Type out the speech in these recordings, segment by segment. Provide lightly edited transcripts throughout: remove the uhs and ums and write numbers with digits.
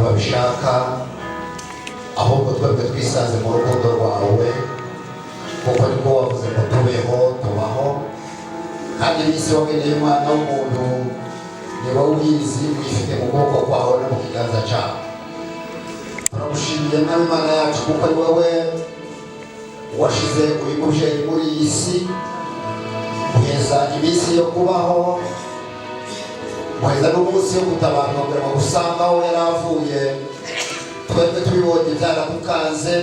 babishaka, ahubwo twebwe twisanze mu rukundo rwawe, kuko niko wavuze ngo tubeho tubaho, kandi iminsi wageneye umwana w'umuntu niba uyizi uyifite mu kuboko kwawe no mu kiganza cyawe. Turagushimiye mwami Imana yacu kuko ari wowe washize uyu mubyeyi muri iyi si, guheza iminsi yo kubaho, guheza n'umunsi wo gutabarwa kugira ngo usanga aho yari avuye. Twebwe tubibonye byaradukanze,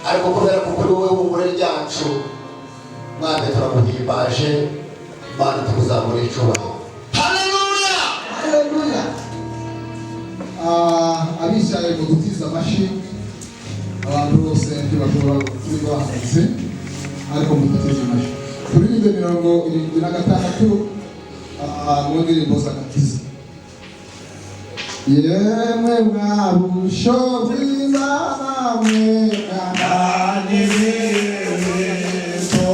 ariko kubera ko kuri wowe w'umugore ryacu mwami turaguhimbaje, Mana tukuzamura icyubahiro. Haleluya, haleluya. Abishaye mu gutiza amashi, abantu bose ntibashobora kuba bahagaze, ariko mu gutiza amashi turirimbe 76 mu ndirimbo z'agakiza. Yemwe mwabusho bw'Imana mwe kandi bizo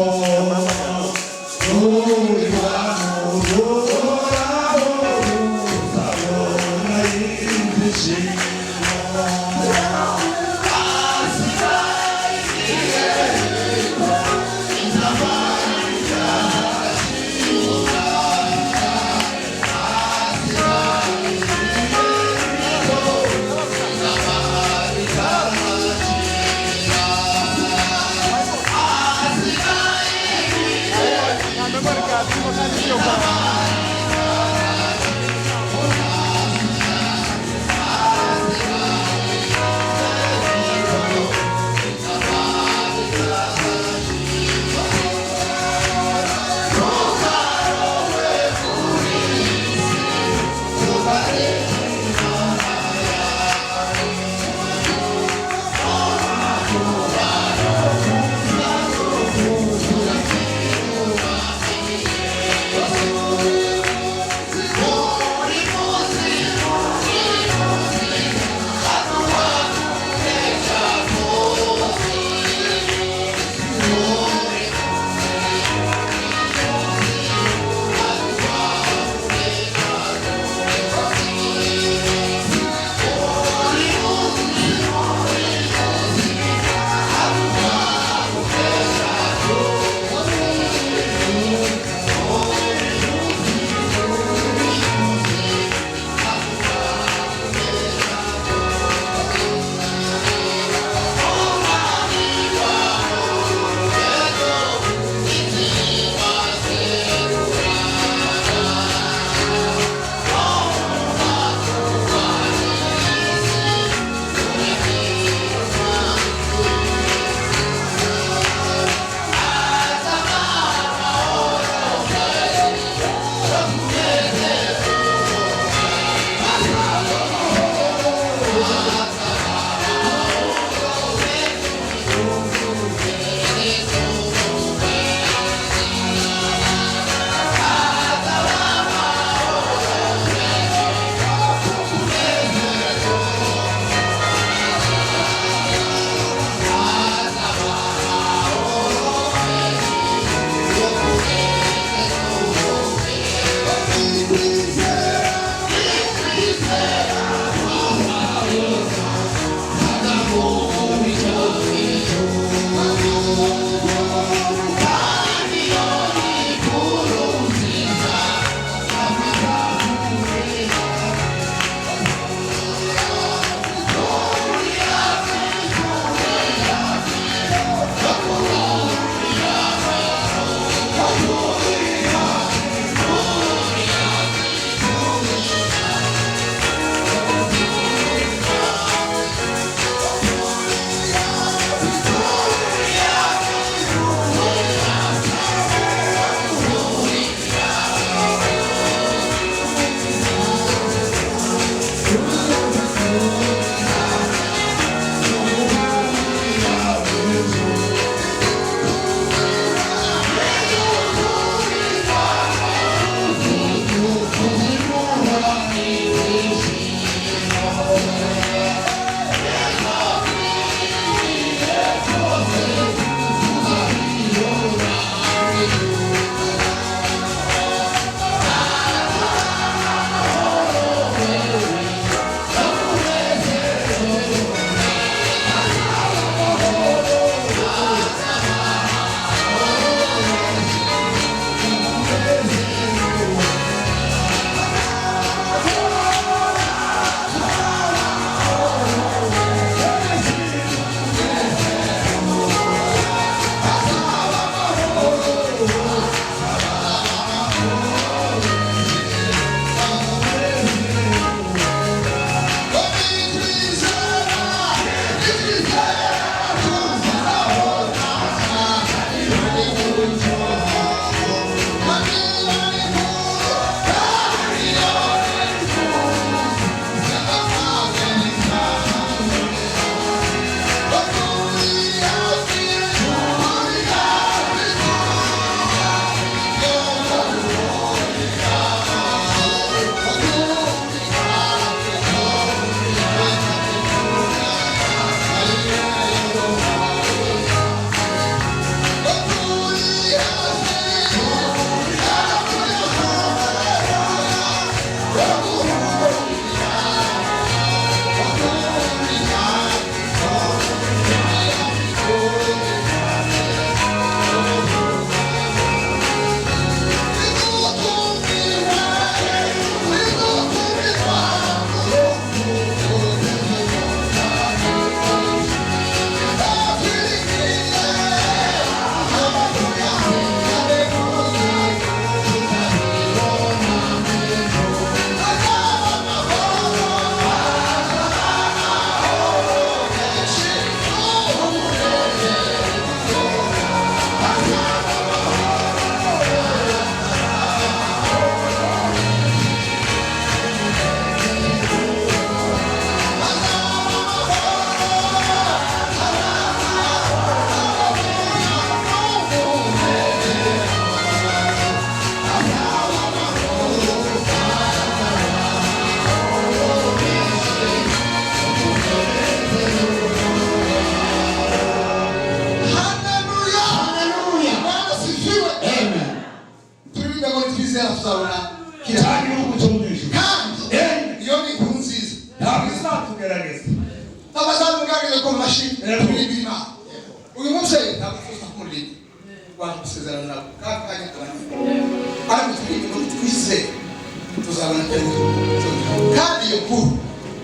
kandi iyo nkuru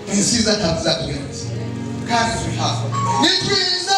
ni nziza ntabwo izatugerageza kandi turi hafi ni twiza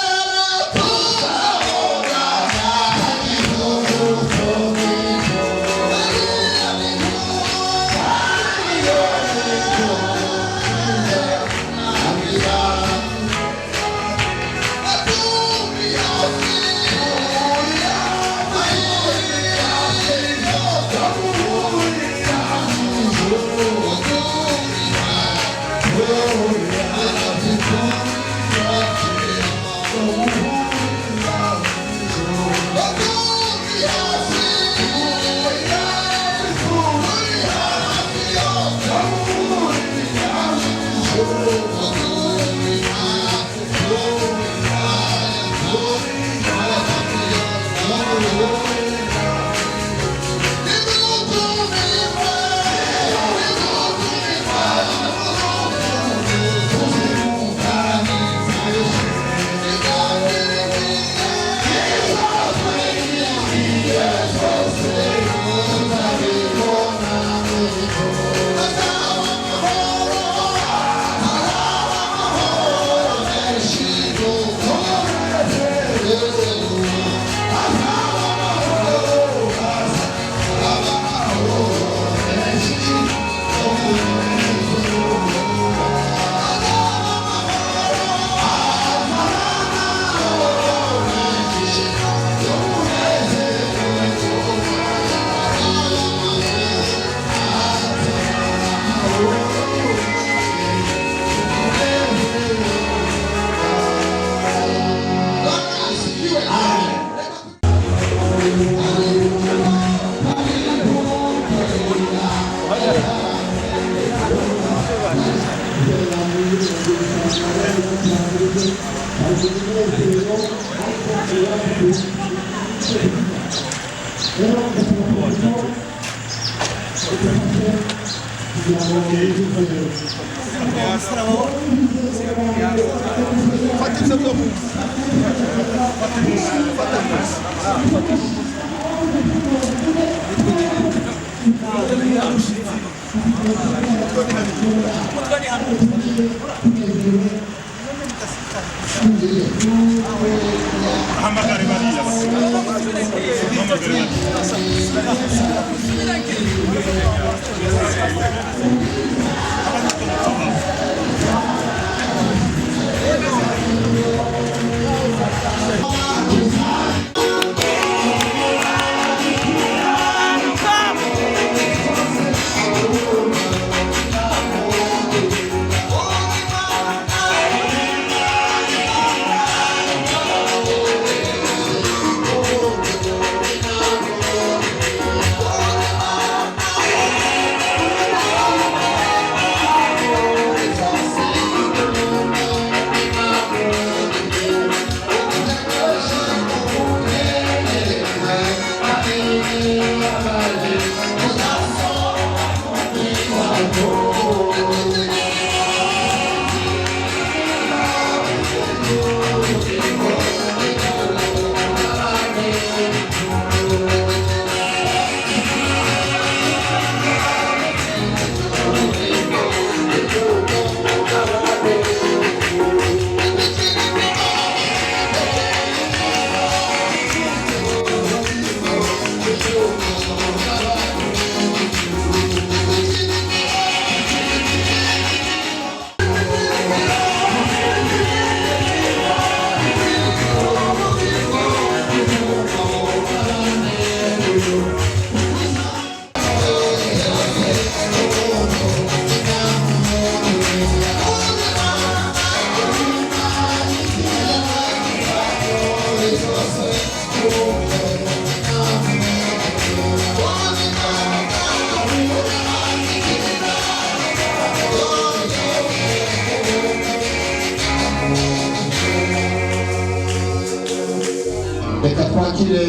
reka twakire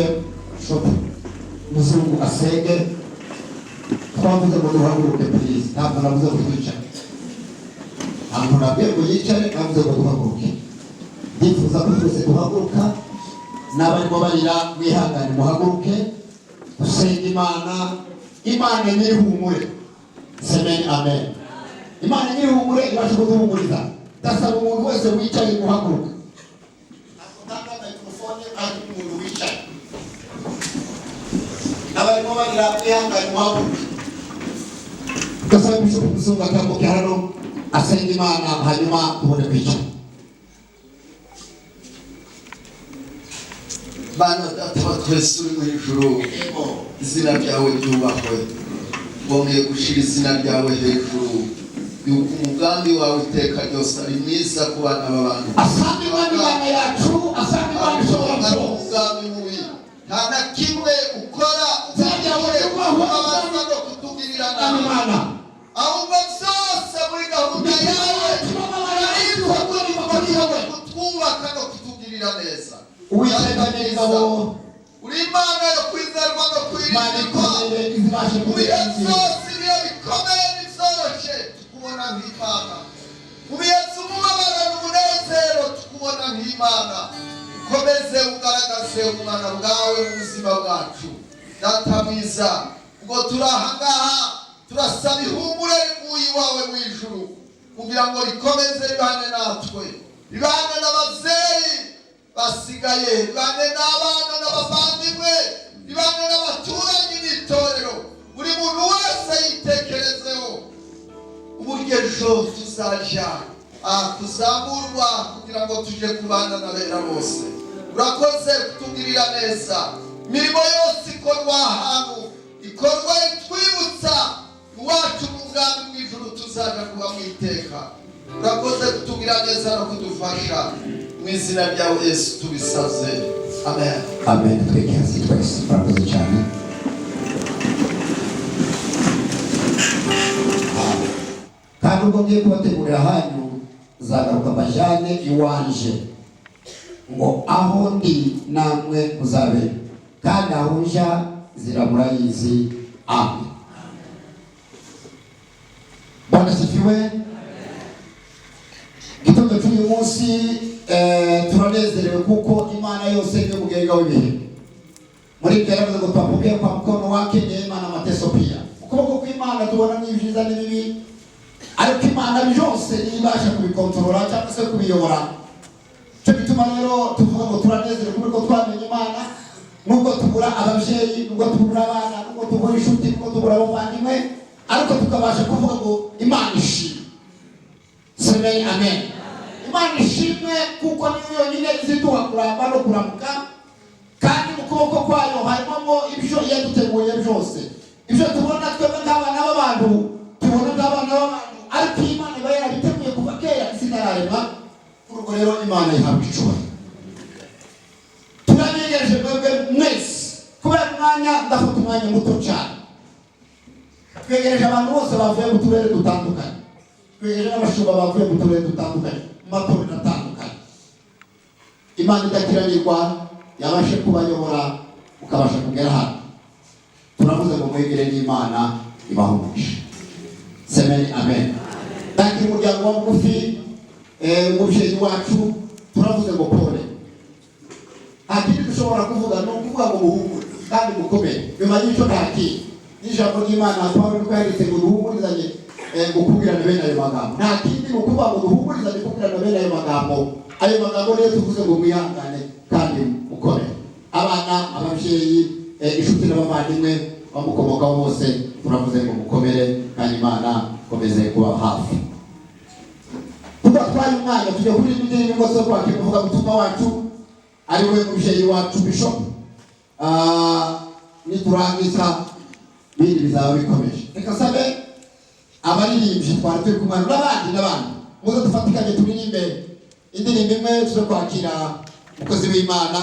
muzungu asenge twavuze ngo duhaguruke please ntabwo navuze ngo twicare ntabwo nabwiye ngo yicare navuze ngo duhaguruke ndifuza ko twese duhaguruka n'abarimo barira mwihangane muhaguruke dusenga imana nyiri humure Semeni amen. Imana nyir'ihumure ibasha kuduhumuriza. Ndasaba umuntu wese wicaye guhaguruka. Akutanga mikrofone ari umuntu wicaye. Abarimo bagira kwihangana muhaguruke. Ndasaba Bishop Musunga atambuke hano asenga Imana hanyuma tubone kwicara. Bana data wa twese uri mu ijuru, izina ryawe ryubahwe. Bongeye gushira izina ryawe hejuru, yuko umugambi wawe iteka ryose ari mwiza ku bana b'abantu. Asante Imana yacu, asante Imana ishobora byose. Umugambi mubi nta na kimwe ukora uzajyawe kubabaza no kutugirira nabi, ahubwo byose muri gahunda yawe ariko kutwubaka no kutugirira neza. Uwiteka neza wo uri Imana yo kwizerwa no kwiringirwa. Mu bihe byose ibihe bikomeye n'ibyoroshe tukubona nk'Imana. Mu bihe by'umubabaro n'umunezero tukubona nk'Imana. Ukomeze ugaragaze ubumana bwawe mu buzima bwacu. Data mwiza, ubwo turi aha ngaha turasaba ihumure rivuye iwawe mu ijuru kugira ngo rikomeze ribane natwe, ribane n'ababyeyi basigaye, ribane n'abana n'abavandimwe, ribane n'abaturanyi n'itorero. Buri muntu wese yitekerezeho uburyo ejo tuzajya kuzamurwa kugira ngo tujye kubana n'abera bose. Urakoze kutugirira neza. Imirimo yose ikorwa ahantu ikorwa itwibutsa iwacu mu bwami bw'ijuru tuzajya kuba mu iteka. Urakoze kutugira neza no kudufasha. Mu izina ryawe Yesu tubisaze. Amen. Amen. Tweke hasi twese. Urakoze cyane. Kandi ubwo ngiye kubategurira hanyu zagaruka mbajyane iwanje ngo aho ndi namwe muzabe, kandi aho njya ziramurayizi. Amen. Bwana sifiwe. Gitondo cy'uyu munsi turanezerewe kuko Imana yose ni umugenga w'ibihe. Muri ibyo yaravuze ngo tupokee kwa mkono wake neema na mateso pia. Ukuboko kw'Imana tubona n'ibyiza n'ibibi, ariko Imana byose nibasha kubikontorora cyangwa se kubiyobora. Cyo bituma rero tuvuga ngo turanezerewe kuko twamenye Imana, nubwo tubura ababyeyi, nubwo tubura abana, nubwo tubura inshuti, nubwo tubura abavandimwe, ariko tukabasha kuvuga ngo Imana ishimwe. Semeni amen. Imana ishimwe kuko niyo yonyine iziduha kuramba no kuramuka, kandi mu kuboko kwayo harimo ibyo yaduteguye byose. Ibyo tubona twebwe nk'abana b'abantu, tubona nk'abana b'abantu, ariko Imana iba yarabiteguye kuva kera isinararema. Urwo rero Imana ihabwa icyubahiro. Turanegereje mwebwe mwese, kubera umwanya ndafata umwanya muto cyane. Twegereje abantu bose bavuye mu turere dutandukanye, twegereje n'abashumba bavuye mu turere dutandukanye, mu matorero atandukanye. Imana idakiranirwa yabashe kubayobora ukabasha kugera hano. Turavuze ngo mwegere n'Imana ibahumuje. Semeni amen. Kandi umuryango wa bugufi, umubyeyi wacu turavuze ngo pole. Akindi dushobora kuvuga no kuvuga ngo muhumure kandi mukomere. Nyuma y'icyo ntakindi n'ijambo ry'Imana Pawulo niko yanditse ngo duhumurizanye gukubwirana bene ayo magambo. Nta kindi ni ukuvuga ngo duhumurizanye gukubwirana bene ayo magambo. Ayo magambo rero tuvuze ngo mwihangane kandi mukomere. Abana, ababyeyi, inshuti n'abavandimwe bamukomokaho bose turavuze ngo mukomere kandi Imana ikomeze kuba hafi. Tugatwaye umwanya tujya kuri indirimbo ngo zo kwakira umuvugabutumwa wacu ari we mubyeyi wacu Bishop. Niturangiza bindi bizaba bikomeje. Reka sabe abaririmbyi twari turi kumwe n'abandi muze dufatikanye turirimbe indirimbo imwe tuze kwakira umukozi w'Imana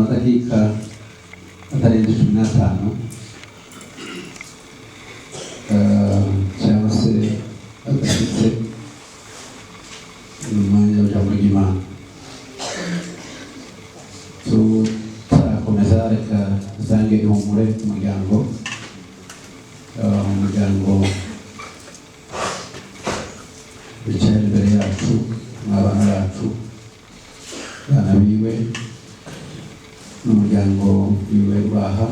amadakika atarenze 15 cyangwa se adashyitse mu mwanya w'ijambo ry'Imana. Turakomeza, reka dusange ihumure umuryango bicaye imbere yacu n'abana bacu, abana biwe n'umuryango wiwe baha,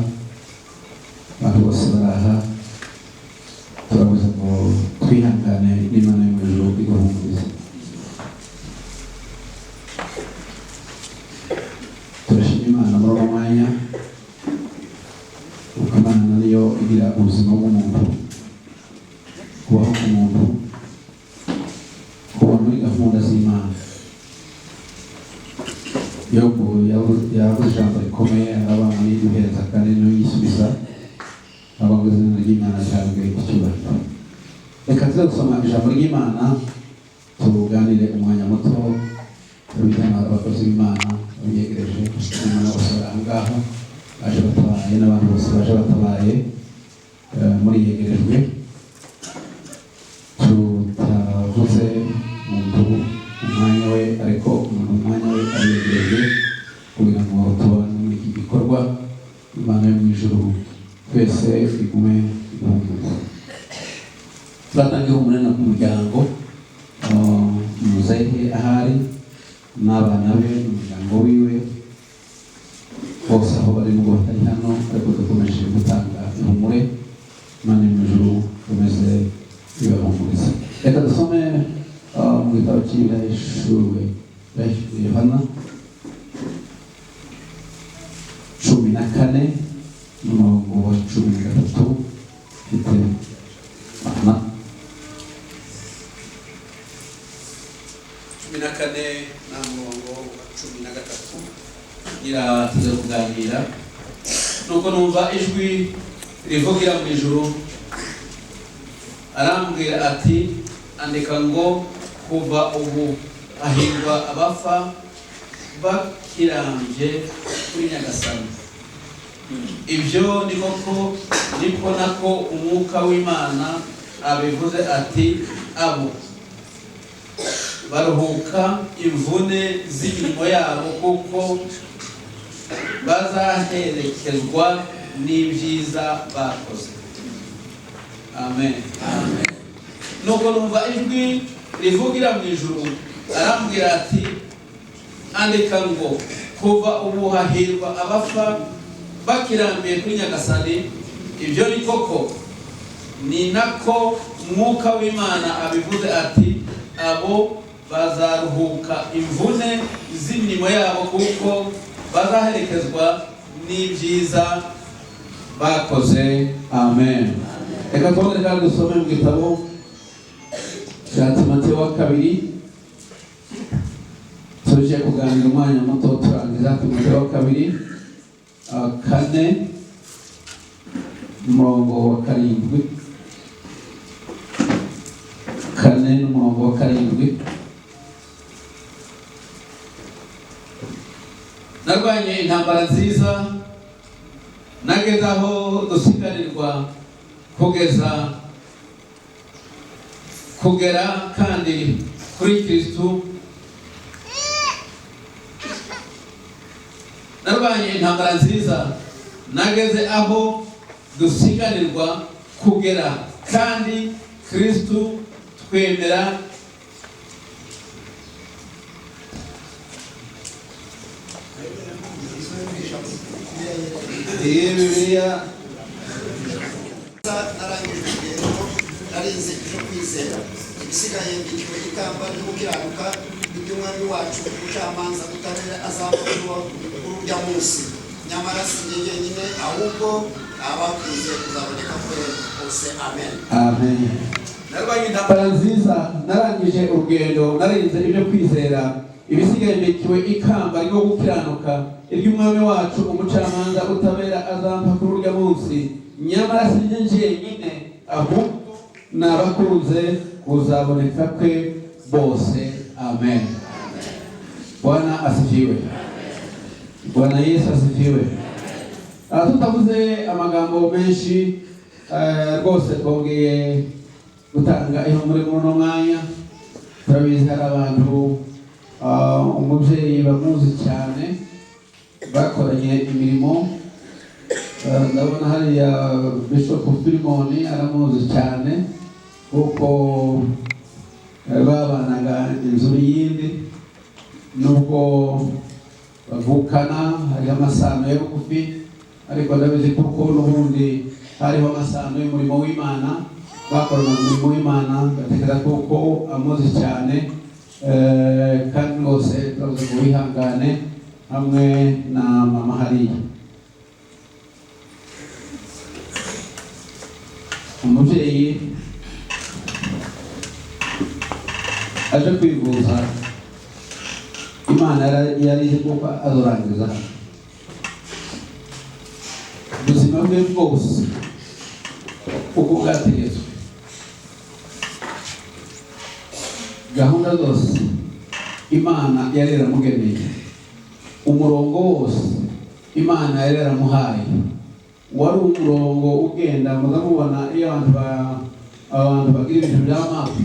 abantu bose baraha. Turabuze ngo twihangane n'Imana yo mu ijuru iguhumurize. Turashima Imana muri uwo mwanya, kuko Imana niyo igira ubuzima bw'umuntu, kubaho k'umuntu, kuba muri gahunda z'Imana. Yobu yavuze ijambo rikomeye, arabana n'irihereza kandi niyo yisubiza, abavuga izina ry'Imana cyangwa icyubahiro. Reka tuze gusoma ijambo ry'Imana, tuganire umwanya muto, tubijyana abakozi b'Imana babiyegereje, n'Imana bose bari aho ngaho baje batabaye, n'abantu bose baje batabaye muri yegerejwe. Tutavuze umuntu umwanya we, ariko umuntu umwanya we abiyegereje kugira ngo tubane muri iki gikorwa. Imana yo mu ijuru twese igume ihumuriza. Turatanga ihumure no ku muryango muzehe ahari n'abana be n'umuryango wiwe bose aho bari mu batari hano, ariko dukomeje gutanga ihumure. Imana yo mu ijuru ikomeze ibahumuriza. Reka dusome mu gitabo cy'Ibyahishuwe Yohana 14 umurongo wa 13 ufite Yohana 14 na murongo wa 13 gira tuze kuganira. Nuko numva ijwi rivugira mu ijuru, arambwira ati, andika ngo kuva ubu hahirwa abapfa bakirambye kuri Nyagasani. Ibyo ni koko, niko nako umwuka w'Imana abivuze ati, abo baruhuka imvune z'imirimo yabo, kuko bazaherekezwa n'ibyiza bakoze. Amen. Amen. Nuko numva ijwi rivugira mu ijuru, arambwira ati, andika ngo kuva ubu hahirwa abapfa bakirambiye kuri Nyagasani. Ibyo ni koko, ni nako umwuka w'Imana abivuze ati, abo bazaruhuka imvune z'imirimo yabo, kuko bazaherekezwa n'ibyiza bakoze. Amen. Reka tubone kandi dusome mu gitabo cya Timoteyo wa 2. Tuje kuganira umwanya muto turangiza Timoteyo wa 2 4 umurongo wa 7, 4 n'umurongo wa 7. Narwanye intambara nziza, nageze aho dusigarirwa kugera kandi kuri Kristo. Narwanye intambara nziza, nageze aho dusigarirwa kugera kandi Kristo twemera. Bibiliya narangije urugendo, narinze ejo kwizera, ibisigaye mbikiwe ikamba ryo gukiranuka iby'umwami wacu umucamanza utabera azamurwa urujya munsi. Nyamara si njye jyenyine, ahubwo abakunze kuzaboneka kwe bose. Amen. Amen. Narwanye intambara nziza, narangije urugendo, narinze ibyo kwizera, ibisigaye mbikiwe ikamba ryo gukiranuka iry'umwami wacu umucamanza utabera azampa kuri urya munsi. Nyamara si njye jyenyine, ahubwo n'abakunze kuzaboneka kwe bose. Amen. Bwana asifiwe. Bwana Yesu asifiwe. Tutavuze amagambo menshi rwose twongeye gutanga ihumure muri uno mwanya. Turabizi hari abantu umubyeyi bamuzi cyane bakoranye imirimo. Ndabona hariya Bishop Filimoni aramuzi cyane kuko babanaga inzu y'indi, nubwo bavukana hari amasano yo bugufi, ariko ndabizi kuko n'ubundi hariho amasano y'umurimo w'Imana, bakorana umurimo w'Imana. Ndatekereza kuko amuzi cyane, kandi rwose turabuze kubihangane hamwe na mama hariya. Umubyeyi aje kwivuza, Imana yari izi kuko azorangiza ubuzima bwe bwose uko bwategetswe, gahunda zose Imana yari yaramugeneye, umurongo wose Imana yari yaramuhaye. Wari umurongo ugenda, muzamubona iyo abantu bagira ibintu by'amapu,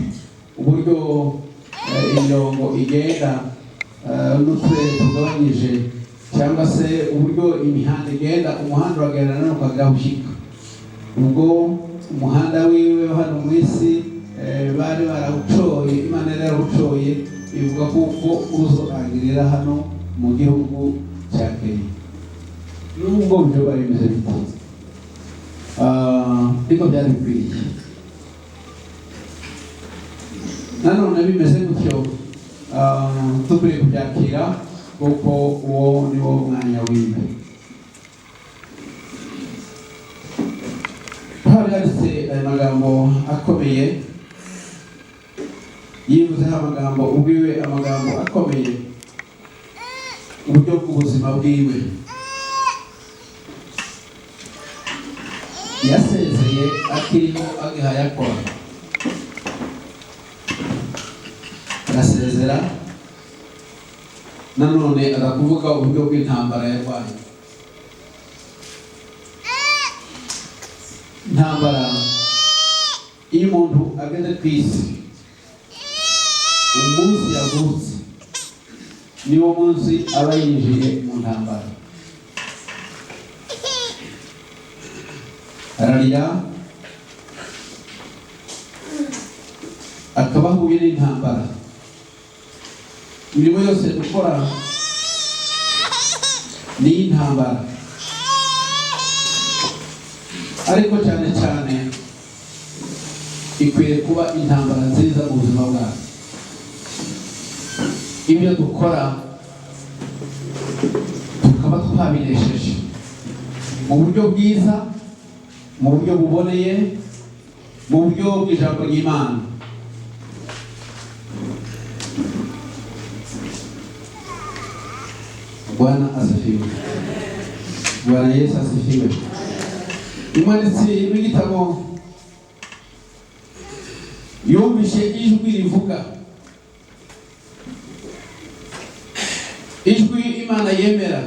uburyo imirongo igenda n'uturere tugabanyije, cyangwa se uburyo imihanda igenda, umuhanda uragenda nawe ukagahushyika. Ubwo umuhanda wiwe hano mu isi bari barawucoye, Imana yari yarawucoye, ivuga kuko uzorangirira hano mu gihugu cya Kenya. Nubwo byo bari bimeze bite, ariko byari bikwiye. Nanone bimeze gutyo, dukwiye kubyakira kuko uwo ni wo mwanya wiwe. Hari handitse aya magambo akomeye, yivuzeho amagambo ubwiwe, amagambo akomeye, uburyo bw'ubuzima bwiwe. Yasezeye akiriho agihaye akora, arasezera nanone arakuvuga uburyo bw'intambara yarwaye. Intambara iyo umuntu ageze ku isi, umunsi yavutse niwo munsi aba yinjiye mu ntambara. Ararira, akaba ahuye n'intambara. Imirimo yose dukora ni intambara, ariko cyane cyane ikwiye kuba intambara nziza mu buzima bwacu. Ibyo dukora tukaba twabinesheje mu buryo bwiza, mu buryo buboneye, mu buryo bw'ijambo ry'Imana. Bwana asifiwe. Bwana Yesu asifiwe. Umwanditsi w'igitabo yumvise ijwi rivuga, ijwi Imana yemera.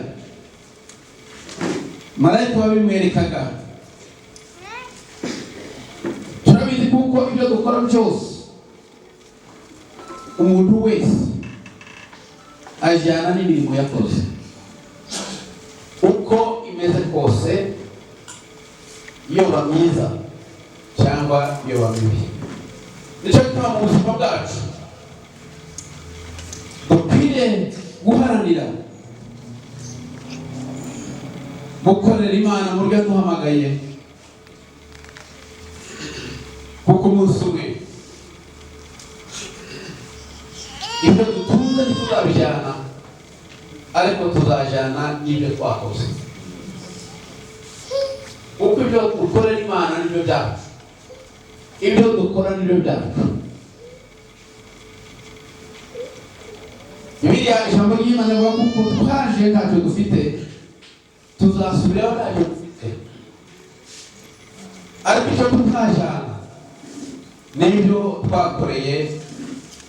Marayika wabimwerekaga. Turabizi kuko ibyo dukora byose umuntu wese ajyana n'imirimo yakoze, uko imeze kose, yoba myiza cyangwa yoba mibi. Nicyo gituma mu buzima bwacu dukwiriye guharanira gukorera Imana mu buryo yaduhamagaye, kuko umunsi umwe ibyo dutunze ntituzabijyana, ariko tuzajyana n'ibyo twakoze. Kuko ibyo dukorera Imana nibyo byacu, ibyo dukora nibyo byacu. Bibiliya ijambo ry'Imana rivuga kuko twaje ntacyo dufite, tuzasubiraho ntacyo dufite, ariko icyo tuzajyana n'ibyo twakoreye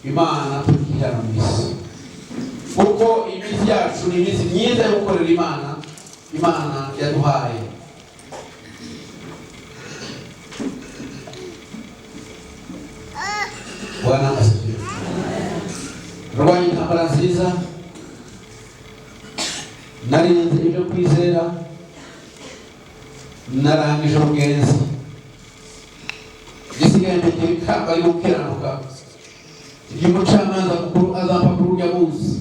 Imana tukijyana mu isi. Kuko iminsi byacu ni iminsi myiza yo gukorera Imana yaduhaye. Bwana asifiwe. Rwanya intambara nziza, narinze ibyo kwizera, narangije ubwenzi, gisigaye mbere ikamba yo gukiranuka ry'umucamanza mukuru azampa kuri urya munsi.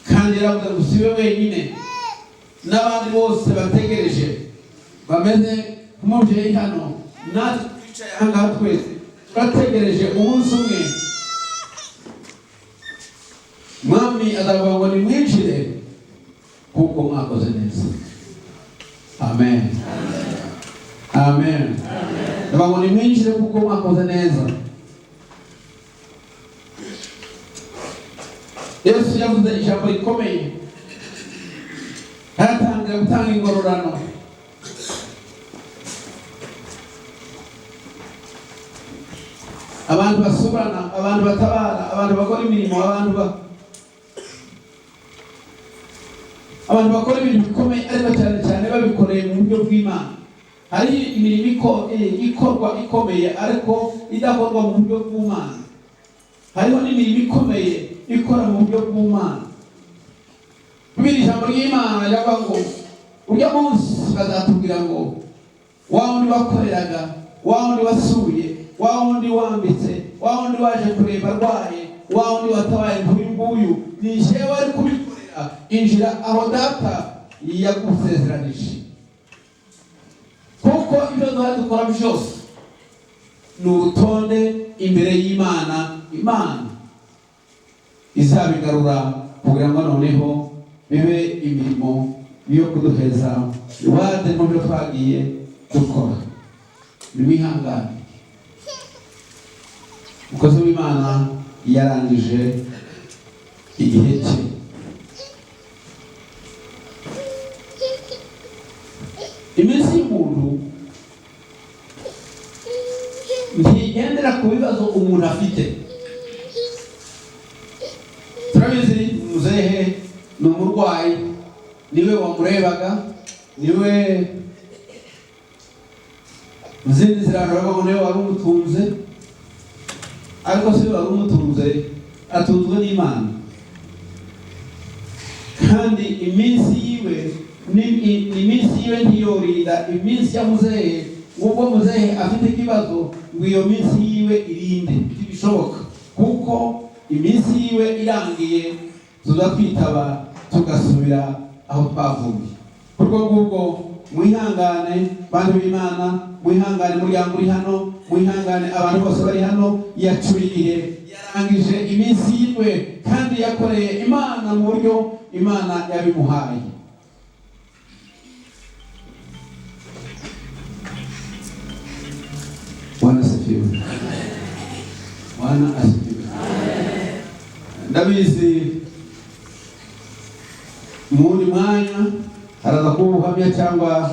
Kandi yaravuze ngo siwe wenyine, n'abandi bose bategereje bameze nk'umubyeyi hano, natwe twicaye aha ngaha twese turategereje umunsi umwe Mwami azavuga ngo nimwinjire kuko mwakoze neza. Amen. Amen. Azavuga ngo nimwinjire kuko mwakoze neza. Yesu yavuze ijambo rikomeye, yatangira gutanga ingororano. Abantu basurana, abantu batabara, abantu bakora imirimo, abantu bakora ibintu bikomeye ariko cyane cyane babikoreye mu buryo bw'Imana. Hari imirimo ikorwa ikomeye ariko idakorwa mu buryo bw'Imana. Hariho n'imirimo ikomeye ikora mu buryo bw'Imana. Bibiri ijambo ry'Imana yavuga ngo urya munsi bazatubwira ngo wa wundi wakoreraga, wa wundi wasuye, wa wundi wambitse, wa wundi waje kureba arwaye, wa wundi watabaye nk'uyu nguyu, ni jewe wari kubikorera, injira aho data yagusezeranije. Kuko ibyo duha dukora byose ni urutonde imbere y'Imana. Imana izabigarura kugira ngo noneho bibe imirimo yo kuduheza iwade mu byo twagiye dukora. Nimwihangane, umukozi w'Imana yarangije igihe cye. Iminsi y'umuntu ntigendera ku bibazo umuntu afite. Turabizi muzehe ni umurwayi, niwe wamurebaga, niwe muzindi ziraharabaho, niwe wari umutunze, ariko si wari umutunze, atunzwe n'Imana. Kandi iminsi yiwe ntiyorinda iminsi ya muzehe. Ubwo muzehe afite ikibazo ngo iyo minsi yiwe irinde, ntibishoboka, kuko iminsi yiwe irangiye tuzakwitaba tugasubira aho twavuye. Kurwo ngubwo mwihangane bantu b'Imana, mwihangane muryango uri hano, mwihangane abantu bose bari hano. Yacuriye, yarangije iminsi yiwe kandi yakoreye Imana mu buryo Imana yabimuhaye. Bwana asifiwe. Bwana asifiwe. Ndabizi muri mwanya haraza kuba ubuhamya cyangwa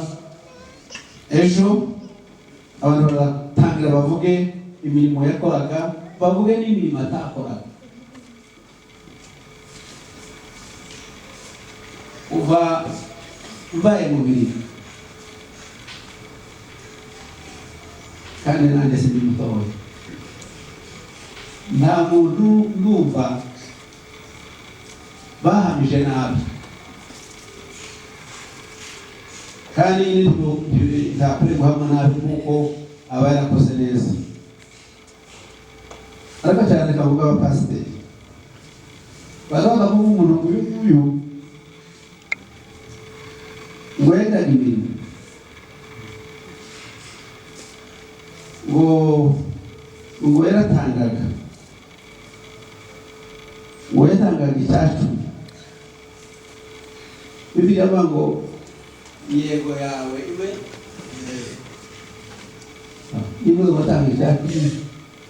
ejo abantu baratangira bavuge imirimo yakoraga, bavuge n'imirimo atakoraga. Uva mbaye mu birimo kandi nanjye si mutoya, nta muntu ndumva bahamije nabi, kandi ntakwiye guhamwa nabi kuko aba yarakoze neza. Ariko cyane kavuga abapasiteri bazavuga ko umuntu nguyu ngo yendaga imirimo, ngo yaratangaga, ngo yatangaga icyacu. Bibiliya avuga ngo yego yawe iwe niba watanga icyacu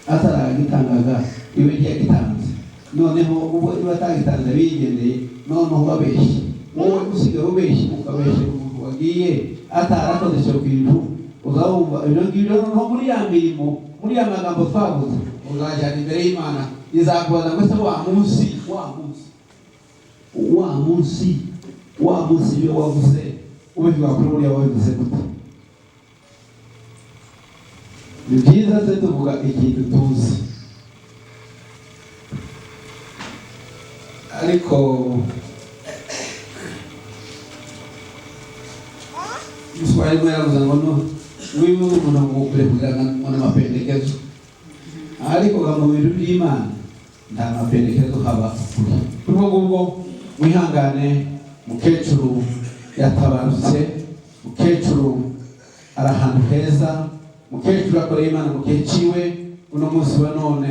ataragitangaga iwe ntiyagitanze. Noneho ubwo niba atagitanze bigendeye, noneho ubabeshye, wowe usigaye ubeshye, ukabeshye umuntu wagiye atarakoze icyo kintu, uzabumva ibyo ngibyo. Noneho muri ya mirimo, muri ya magambo twavuze, uzajyana imbere y'Imana, izakubaza ngo ese wa munsi wa munsi ibyo wavuze ubivuga kuri uriya wabivuze gute? Ni byiza se tuvuga ikintu tuzi, ariko Mswahili yaravuze ngo no wiwe umuntu ngukure kugira ngo amapendekezo, ariko mu bintu by'Imana nta mapendekezo haba. Ubwo ngubwo mwihangane, mukecuru yatabarutse, mukecuru ari ahantu heza, mukecuru akoreye Imana mu gihe ciwe. Uno munsi wa none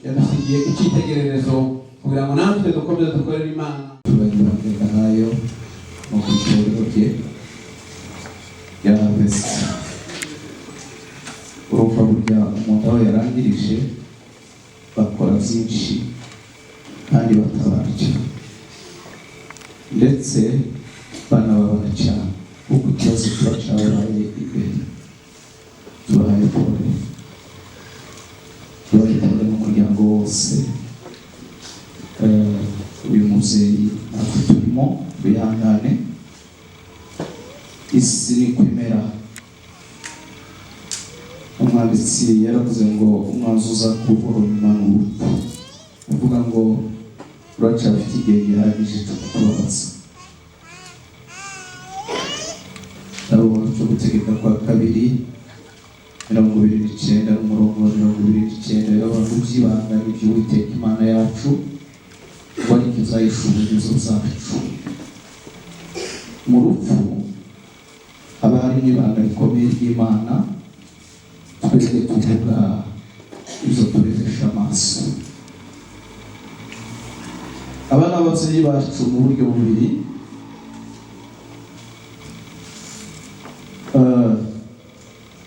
yadusigiye icyitegererezo kugira ngo natwe dukomeze dukorere Imana. Tubagirira nayo mu kwitorero rye yaravese. Urumva burya umuntu aho yarangirije bakora byinshi kandi batabarya, ndetse banababara cyane kuko ikibazo kiba cyabaye imbere. Tubahaye pole n'umuryango wose. Uyu muzeyi natwe turimo bihangane, isi ni kwimera. Umwanditsi yaravuze ngo umwanzi uza kubohora nyuma n'urupfu, uvuga ngo uracyafite igihe gihagije cyo kubabaza. Cyo gutegeka kwa 2:29 n'umurongo wa 29 y'abantu by'ibanga by'Uwiteka Imana yacu ngo ariko izayishuburizo zacu. Mu rupfu haba harimo ibanga rikomeye ry'Imana, twese tuvuga izo turebesha amaso. Abana b'ababyeyi bacu mu buryo bubiri.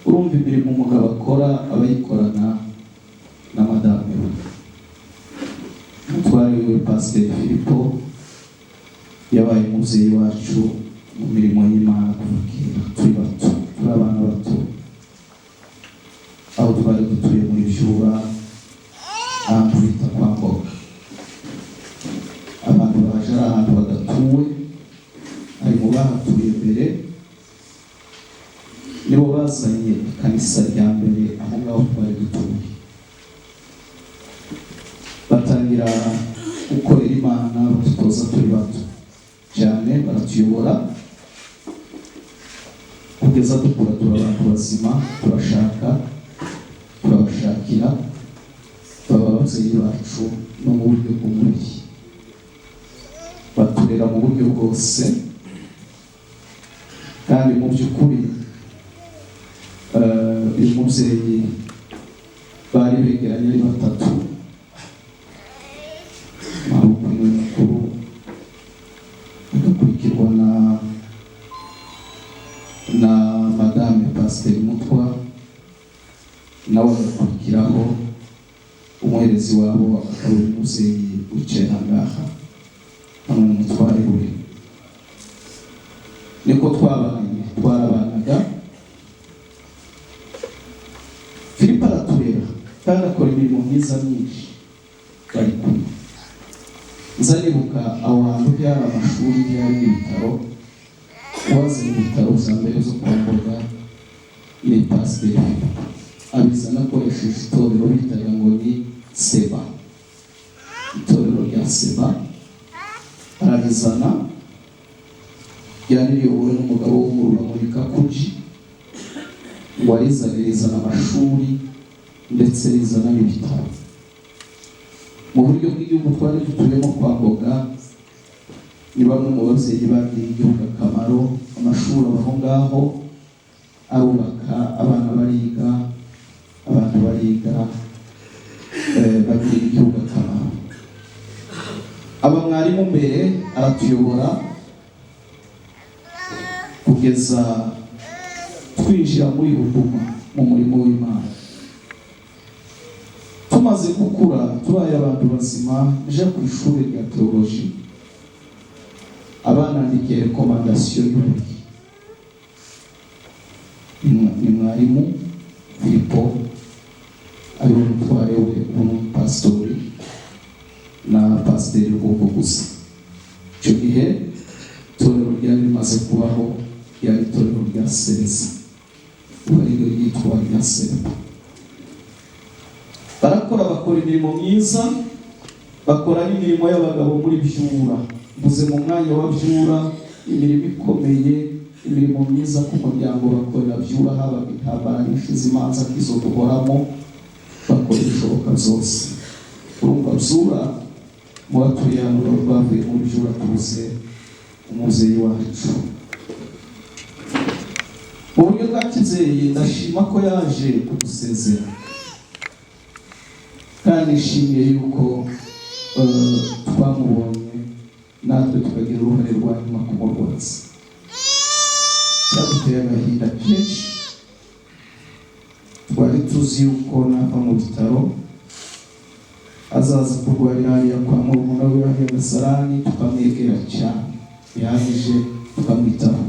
Urumva imirimo umugabo akora abayikorana na madame we. Umutware we Pasiteri Filipo yabaye umubyeyi wacu mu mirimo y'Imana kuva kera turi bato, turi abana bato, aho twari dutuye muri Byura, ahantu bita kwa Mboga. Abantu baje ari ahantu badatuwe, ari mu bahatuye mbere, nibo bazanye ikanisa rya mbere aho ngaho twari dutuye. Batangira gukorera Imana badutoza turi bato cyane, baratuyobora kugeza dukura turi abantu bazima, turashaka, turabashakira, baba ababyeyi bacu no mu buryo bw'umubiri, baturera mu buryo bwose. Kandi mu by'ukuri uyu mubyeyi bari begeranye ari batatu. Mabukwe niwe mukuru, agakurikirwa na madame Pasiteri Mutwa, nawe agakurikiraho umuherezi wabo akaba uyu mubyeyi wicaye ahangaha hamwe n'umutware we. Niko twarabanaga. Filipo araturera kandi akora imirimo myiza myinshi bari kumwe. Nzanibuka aho hantu byari amashuri, byari n'ibitaro. Uwaze mu bitaro za mbere zo kwa Mboga ni Pasiteri Filipo, abizana akoresheje itorero bitaga ngo ni Seba, itorero rya Seba. Arabizana, ryari riyobowe n'umugabo w'umururamurika Kuji, ngo arizana amashuri ndetse rizana n'ibitaro. Mu buryo bw'igihugu twari dutuyemo kwa Mboga, ni bamwe mu babyeyi bagiriye igihugu akamaro. Amashuri aho ngaho arubaka, abana bariga, abantu bariga, bagiriye igihugu akamaro. Aba mwarimu mbere aratuyobora kugeza twinjira muri huduma mu murimo w'Imana. Tumaze gukura tubaye abantu bazima, nje ku ishuri rya teoloji, abanandikiye rekomandasiyo y'uburyo. Ni mwarimu Filipo ari umutware we, umupasitori na Pasiteri Rwoko gusa. icyo gihe itorero ryari rimaze kubaho ryari itorero rya Sereza, ubu ari ryo ryitwa rya Sereba. Barakora, bakora imirimo myiza, bakora n'imirimo y'abagabo muri Byura. Mvuze mu mwanya wa Byura imirimo ikomeye, imirimo myiza ku muryango bakorera Byura, haba intambara nyinshi z'imanza nk'izo duhoramo, bakora ibishoboka zose. Urumva Byura mu batuye hano bavuye muri Byura tubuze umubyeyi wacu. Mu buryo bwa kizeye ndashima ko yaje kudusezera, kandi nishimiye yuko twamubonye natwe tukagira uruhare rwa nyuma kumurwaza. Cyaduteye agahinda kenshi, twari tuzi yuko nava mu bitaro azaza kurwarira hariya kwa murumuna we hariya Gasarani, tukamwegera cyane bihagije tukamwitaho.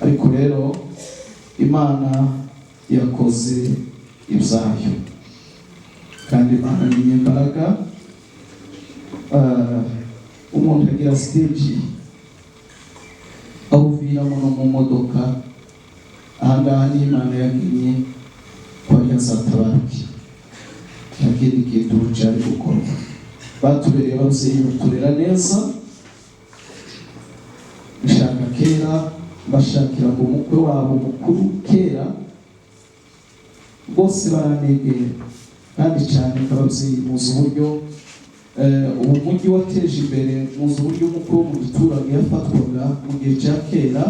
Ariko rero Imana yakoze ibyayo, kandi Imana ni imbaraga. Umuntu agira stage aho uviramo no mu modoka, ahangaha ni Imana yagiye kwari azatabaruke. Ntakindi kintu cyari gukora. Batubereye ababyeyi baturera neza, bashaka kera, bashakira ngo umukwe wabo mukuru kera, bose baranegera. Kandi cyane ababyeyi muzi uburyo ubu mujyi wateje imbere, muzi uburyo umukwe wo mu giturage yafatwaga mu gihe cya kera,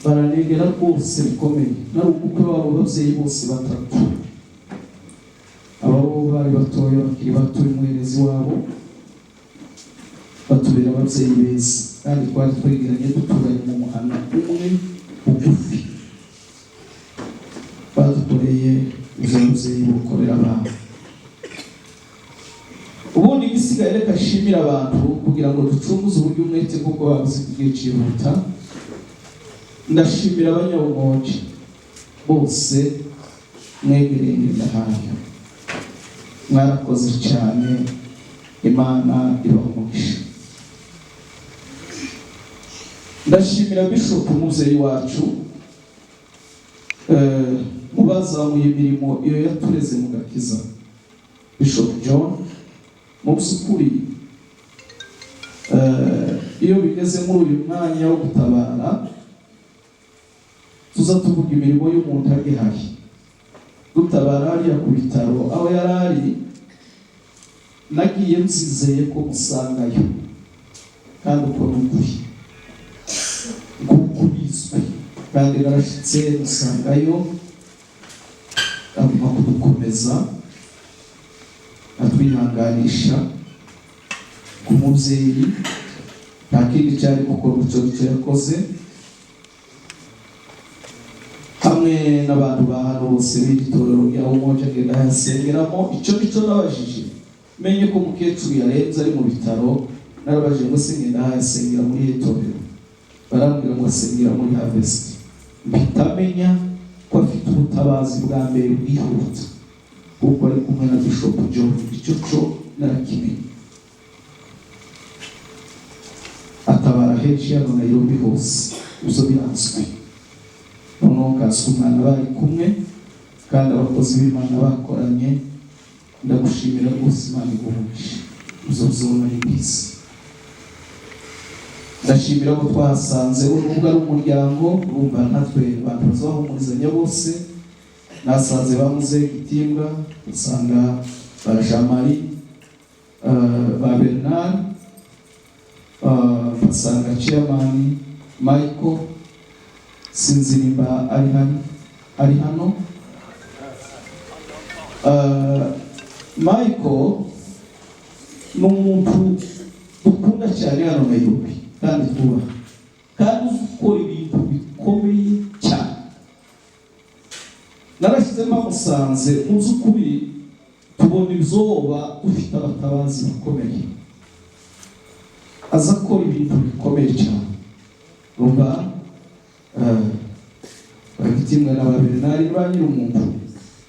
baranegera rwose bikomeye. Nari umukwe wabo ababyeyi bose batatu, ababo bari batoya bakiri bato, umuherezi wabo, batubera ababyeyi beza, kandi twari twegeranye duturanye mu muhanda umwe bugufi. Badukoreye ibyo ababyeyi bakorera abantu. Ubundi igisigaye reka nshimira abantu kugira ngo ducunguze uburyo umwete kuko babuze igihe cyihuta. Ndashimira abanyabumoji bose mwegereye ndahayo, mwarakoze cyane, Imana ibamugisha. Ndashimira Bishop umubyeyi wacu, mubazamuye imirimo iyo yatureze mu gakiza, Bishop John. Mu by'ukuri iyo bigeze muri uyu mwanya wo gutabara, tuza tuvuga imirimo y'umuntu agihari. Dutabara hariya ku bitaro aho yari ari, nagiye nzizeye ko musangayo, kandi uko ni ukuri kuko bizwi, kandi narashyitse musangayo, agomba kudukomeza atwihanganisha ku mubyeyi. Nta kindi cyari gukora icyo yakoze, hamwe n'abantu ba hano bose b'itorero rya Umoja ngenda yasengeramo. Icyo nicyo nabajije, menye ko mukecuru yarenze ari mu bitaro. Narabajije ngo se ngenda yasengera muri itorero, barambwira ngo asengera muri Harvest. Mbitamenya ko afite ubutabazi bwa mbere bwihuta, kuko ari kumwe na Bishop John. Icyo cyo narakimenye. Atabara henshi hano Nairobi hose, ibyo birazwi. Noneho kaswe umwana bari kumwe, kandi abakozi b'Imana bakoranye. Ndagushimira rwose, Imana igumishe, uzozona ari bwiza. Ndashimira ko twasanze nubwo ari umuryango, urumva natwe abantu bazahumurizanya bose. Nasanze bamuze Gitimbwa, usanga ba Jean-Marie, ba Bernard, basanga Chairman Michael, sinzirimba ari hano. Michael ni umuntu dukunda cyane hano Nairobi, kandi tuba kandi ukora ibintu bikomeye cyane. Narashyizemo amusanze mu by'ukuri, tubona ibyoba dufite abatabazi bakomeye, aza akora ibintu bikomeye cyane. Rumva Gitimbwa na ba Bernard ba nyir'umuntu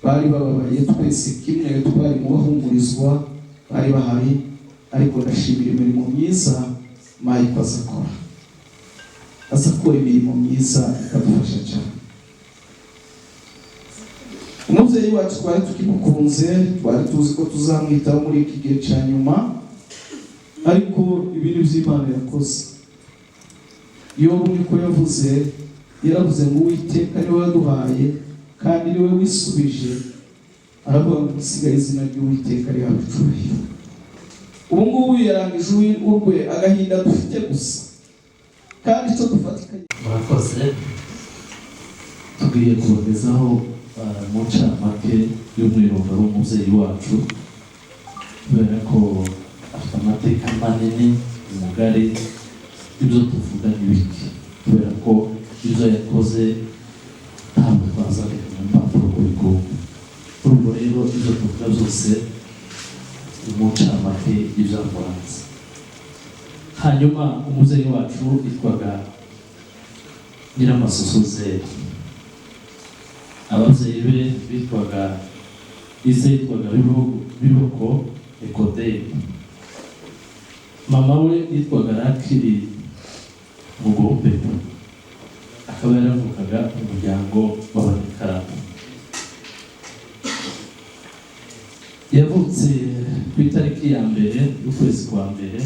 bari bababaye, twese kimwe twari mu bahumurizwa, bari bahari. ariko ndashimira imirimo myiza Mike aza akora imirimo myiza ikadufasha cyane. Umubyeyi wacu twari tukimukunze, twari tuzi ko tuzamwitaho muri iki gihe cya nyuma, ariko ibintu by'Imana yakoze. Yobu niko yaravuze ngo Uwiteka niwe waduhaye kandi niwe wisubije, aravuga ngo usigaye izina ry'Uwiteka rihabwe icyubahiro. Ubu ngubu yarangije urwe agahinda dufite gusa, kandi icyo dufatikanye. Murakoze, tugiye kubagezaho mu ncamake y'umwirondoro w'umubyeyi wacu, kubera ko afite amateka manini mugari. Ibyo tuvuga ni bike, kubera ko ibyo yakoze ntabwo twazareka mu mpapuro kubikumva. Urwo rero ibyo tuvuga byose ni mu ncamake y'ibyamuranze. Hanyuma umubyeyi wacu yitwaga Nyiramasusu Zera. Ababyeyi be bitwaga yitwaga Biboko Ekodeni. Mama we yitwaga Rakiri Mugombe, akaba yaravukaga mu muryango w'Abanyakarama. Yavutse ku itariki ya mbere y'ukwezi kwa mbere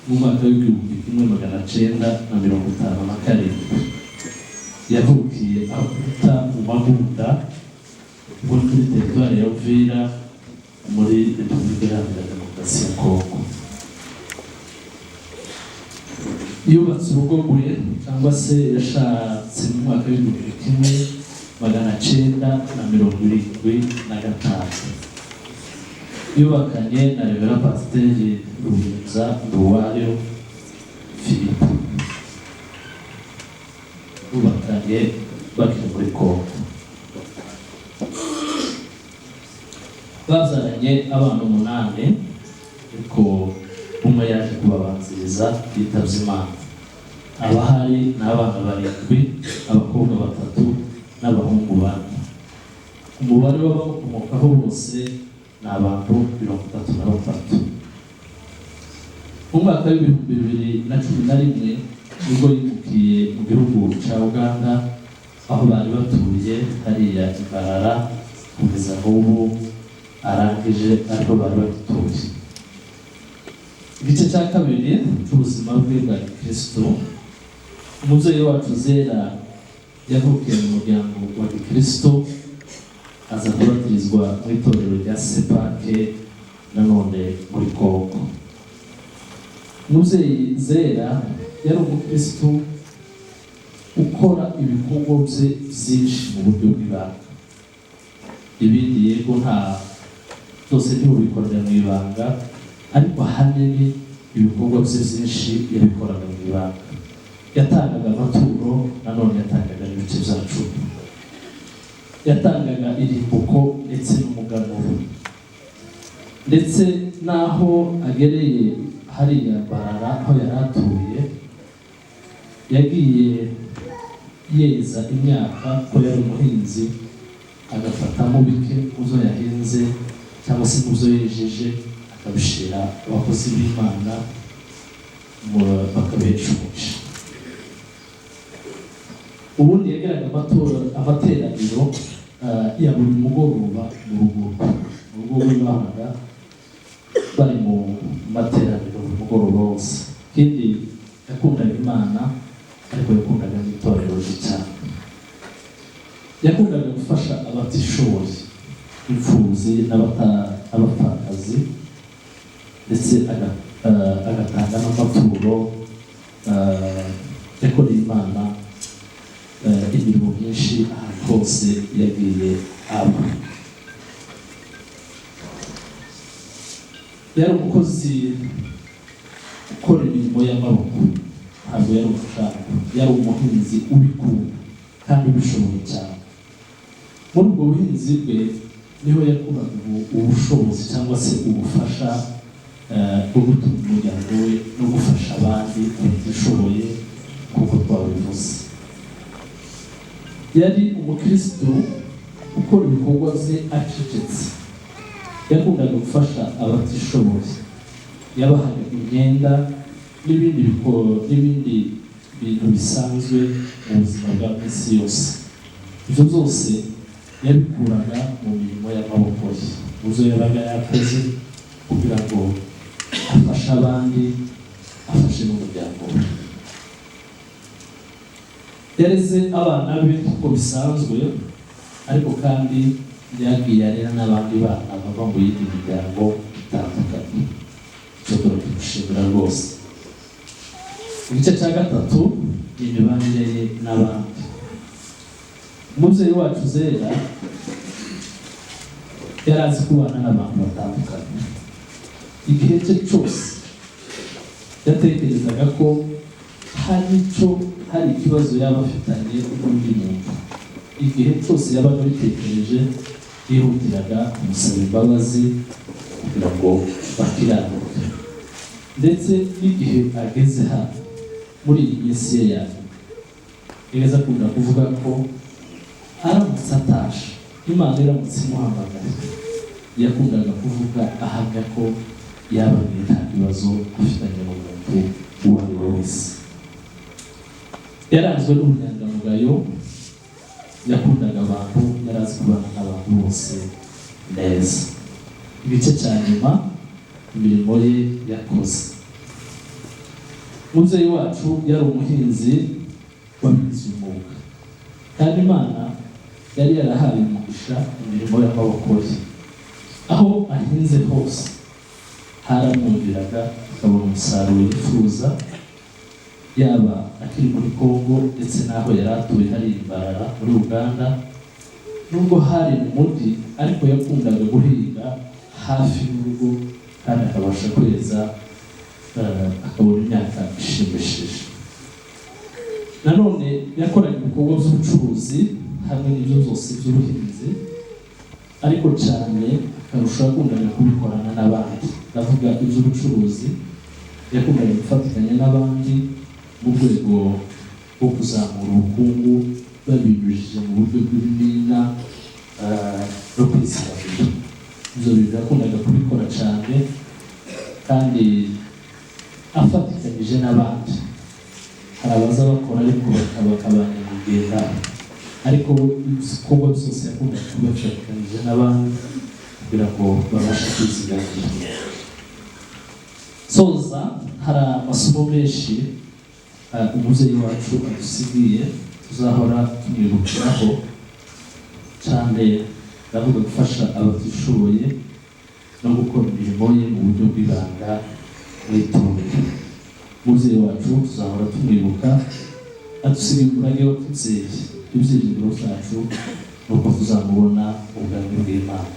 mu mwaka w'1957. Yavukiye aho bita mu Magunda, muri teritwari ya Uvira muri Repubulika Iharanira Demokarasi ya Kongo. Yubatse urugo rwe cyangwa se yashatse mu mwaka w'1975. Yubakanye na Revera Pasiteri Rubenza Nduwayo Philippe. Bubakanye bakiri muri Kongo. Bazaranye abana 8, ariko umwe yaje kubabanziriza yitabye Imana. Abahari ni abana 7, abakobwa 3 n'abahungu 4. Umubare w'abakomokaho bose ni abantu 33. Mu mwaka w'2011 nibwo yimukiye mu gihugu cya Uganda, aho bari batuye hariya Imbarara, kugeza n'ubu arangije ariko bari batuye. Igice cya kabiri cy'ubuzima bwe bwa Kristo, umubyeyi wacu Zera yavukiye mu muryango wa Kristo, aza kubatirizwa mu itorero rya Sepake nanone muri Kongo. Umubyeyi Zera yari umukristo ukora ibikorwa bye byinshi mu buryo bw'ibanga. Ibindi yego byose ntibubikorera mu ibanga, ariko ahanini ibikorwa bye byinshi yabikoraga mu ibanga. Yatangaga amaturo, nanone yatangaga n'ibice byacu, yatangaga irimbuko ndetse n'umuganuro. Ndetse n'aho agereye hariya Barara aho yari atuye, yagiye yeza imyaka ko yari umuhinzi, agafatamo bike muzo yahinze cyangwa se muzo yejeje, akabishira abakozi b'Imana bakabesha umugisha. Ubundi yagiraga amateraniro ya buri mugoroba mu rugo rw'Imana, bari mu materaniro buri mugoroba wose. Ikindi yakundaga Imana, ariko yakundaga n'itorero rye cyane. Yakundaga gufasha abatishoboye, imfubyi n'abapfakazi, ndetse agatanga n'amaturo. Yakoreye Imana imirimo myinshi ahantu hose yagiye aba. Yari umukozi ukora imirimo y'amaboko, ntabwo yari umushaka, yari umuhinzi ubikunda kandi ubishoboye cyane. Muri ubwo buhinzi bwe niho yakuraga ubushobozi cyangwa se ubufasha bwo gutunga umuryango we no gufasha abandi batishoboye, kuko twabivuze. Yari umukristo ukora ibikorwa bye acecetse. Yakundaga gufasha abatishoboye, yabahaga imyenda n'ibindi bintu bisanzwe mu buzima bwa minsi yose. Ibyo byose yabikuraga mu mirimo y'amaboko ye, mu byo yabaga yakoze kugira ngo afashe abandi, afashe n'umuryango we. Yareze abana be uko bisanzwe, ariko kandi yagiye arera n'abandi bana bava mu yindi miryango itandukanye. Icyo turakimushimira rwose. Igice cya gatatu ni imibanire ye n'abandi. Umubyeyi wacu Zera yari azi kubana n'abantu batandukanye. Igihe cye cyose yatekerezaga ko hari ikibazo yaba afitanye n'undi muntu. Igihe cyose yabaga abitekereje yihutiraga kumusaba imbabazi kugira ngo bakiranuke. Ndetse n'igihe ageze hano muri iyi minsi ye yane, yageze akunda kuvuga ko aramutse atashe, Imana iramutse imuhamagaye, yakundaga kuvuga ahamya ko yababwiye nta kibazo afitanye n'umuntu uwo ari we wese. Yaranzwe n'ubunyangamugayo, yakundaga abantu, yari azi kubana n'abantu bose neza. Igice cya nyuma, imirimo ye yakoze. Umubyeyi wacu yari umuhinzi wabigize umwuga, kandi Imana yari yarahaye umugisha imirimo y'amaboko ye. Aho ahinze hose haramwumviraga, akabona umusaruro yifuza, yaba akiri muri Kongo ndetse n'aho yari atuye hari Imbarara muri Uganda. Nubwo hari mu mujyi, ariko yakundaga guhinga hafi y'urugo kandi akabasha kweza, akabona imyaka ishimishije. Nanone yakoraga ibikorwa by'ubucuruzi hamwe n'ibyo byose by'ubuhinzi, ariko cyane akarushaho yakundaga kubikorana n'abandi. Ndavuga iby'ubucuruzi, yakundaga gufatikanya n'abandi mu rwego rwo kuzamura ubukungu babinyujije mu buryo bw'ibimina no kwizigamira. Ibyo bintu yakundaga kubikora cyane kandi afatikanyije n'abandi. Hari abaza bakora ariko bakabanya kugenda, ariko ibikorwa byose yakundaga kubifatikanyije n'abandi kugira ngo babashe kwizigamira. Soza, hari amasomo menshi umubyeyi wacu adusigiye tuzahora tumwibukiraho cyane. Ndavuga gufasha abatishoboye no gukora imirimo ye mu buryo bw'ibanga n'itorero. Umubyeyi wacu tuzahora tumwibuka, adusigiye umurage w'ababyeyi. Ibyiringiro byacu ni uko tuzamubona ubwami bw'Imana.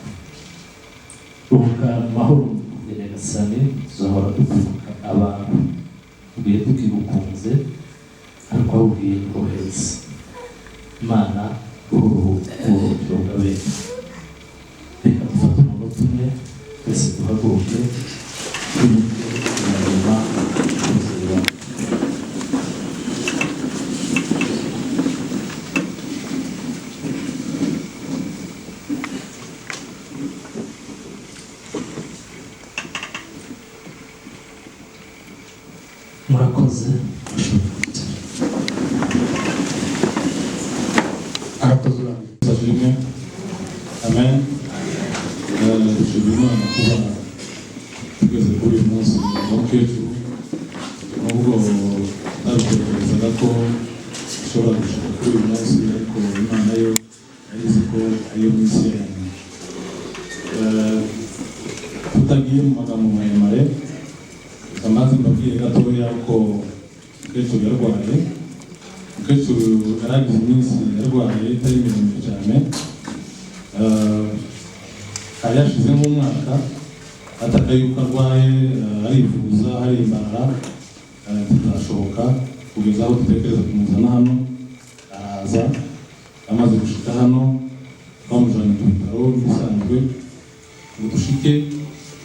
Ruhuka mu mahoro ya Nyagasani. Tuzahora dukwibuka abantu tugiye tukigukunze, ariko wabwiye kohereza Imana uruhukiro bw'abera. Reka dufate umunota umwe twese duhaguruke twibuke inyuma y'umubyeyi wacu. Murakoze. Amen. Amen. Dushimira Imana kuba tugeze kuri uyu munsi w'umukecuru, nubwo ntabitekerezaga ko ushobora gushaka kuri uyu munsi, ariko Imana yo yagize ko ariyo minsi yanyu. Tutagiye mu magambo maremare, amaze mbabwire gatoya ko umukecuru yarwaye. Umukecuru yaragize iminsi yarwaye itari miremire cyane, hari hashize nk'umwaka ataka yuko arwaye, arivuza hari Imbarara, tutazashoboka kugeza aho dutekereza kumuzana hano. Araza, amaze gushika hano bamujyanye ku bitaro bisanzwe ngo dushike,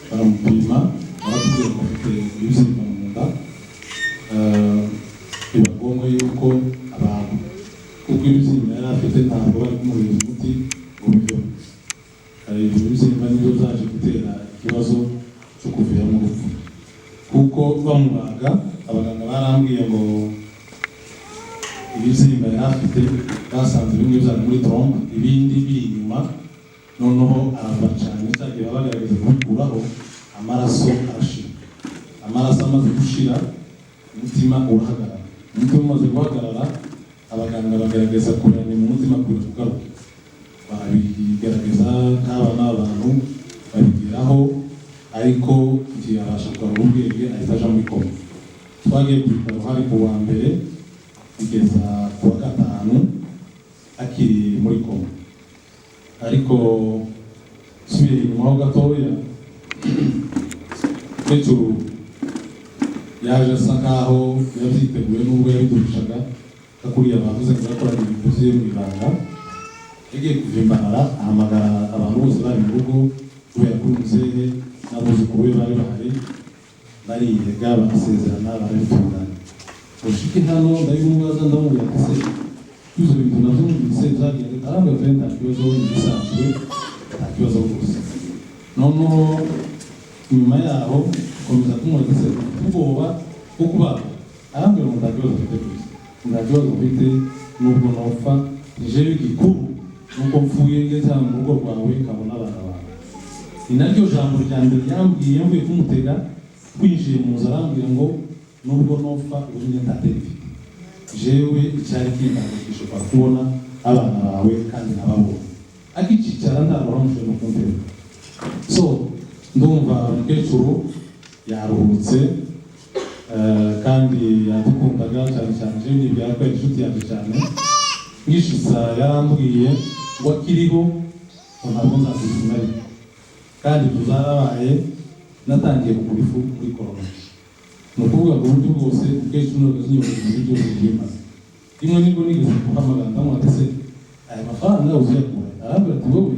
baramupima, baratubwira ko afite ibibyimba mu nda. Biba ngombwa yuko abantu, kuko ibibyimba yari afite ntabwo bari kumuhereza umuti ngo biveho. Ibyo bibyimba nibyo byaje gutera ikibazo cyo kuviramo urupfu. yuko bamubaga abaganga barambwiye ngo ibibyimba yari afite basanze bimwe byari muri trompe ibindi biri inyuma, noneho arava cyane cyagiye bagerageza kubikuraho amaraso arashira. Amaraso amaze gushira umutima urahagarara. Umutima umaze guhagarara abaganga bagerageza kureba mu mutima kugaruka, barabigerageza nk'aba n'abantu babigeraho ariko ntiyabasha kugarura ubwenge ahita aja muri koma. Twagiye ku bitaro hari ku wa mbere kugeza ku wa gatanu akiri muri koma, ariko subiye inyuma ho gatoya Petero yaje asa nkaho yabyiteguye n'ubwo yabidurushaga kakuriya bavuze ngo yakoraga ibintu bye mu ibanga. Yagiye kuvimbanara ahamagara abantu bose bari mu rugo kubera ko umuzehe n'abuzukuru be bari bahari, bariyega barasezerana barabitunganya. Ushike hano ndabimubaza ndamubwira ati se ibyo bintu navyo numvise byagenze, arambwira ati nta kibazo gisanzwe, nta kibazo rwose. Noneho nyuma yaho komeza kumubaza ati se ubwoba bwo kubaga, arambwira ngo nta kibazo mfite rwose, nta kibazo mfite nubwo nopfa jewe igikuru nuko mpfuye ngeze hano mu rugo rwawe nkabona abana bawe. Ni naryo jambo rya mbere yambwiye mvuye kumutega twinjiye mu nzu, arambwira ngo nubwo nopfa ubundi ntateka jewe icyari kimpangayikishije kwa kubona abana bawe kandi nababona. Akikicara ndarohamuje no kumvira. So ndumva umukecuru yaruhutse kandi yadukundaga cyane cyane jewe n'ibyakora inshuti yanjye cyane. Ngishitsa yarambwiye ngo akiriho ngo ntabwo nzakuzima ariko kandi tuzarabaye natangiye kugura ifu muri korona. Ni ukuvuga ngo uburyo bwose umukecuru n'urugazi nyobozi muri byose byimaze. Rimwe nibwo nigeze guhamagara ndamubwira ati se aya mafaranga uzayakura? Arambwira ati wowe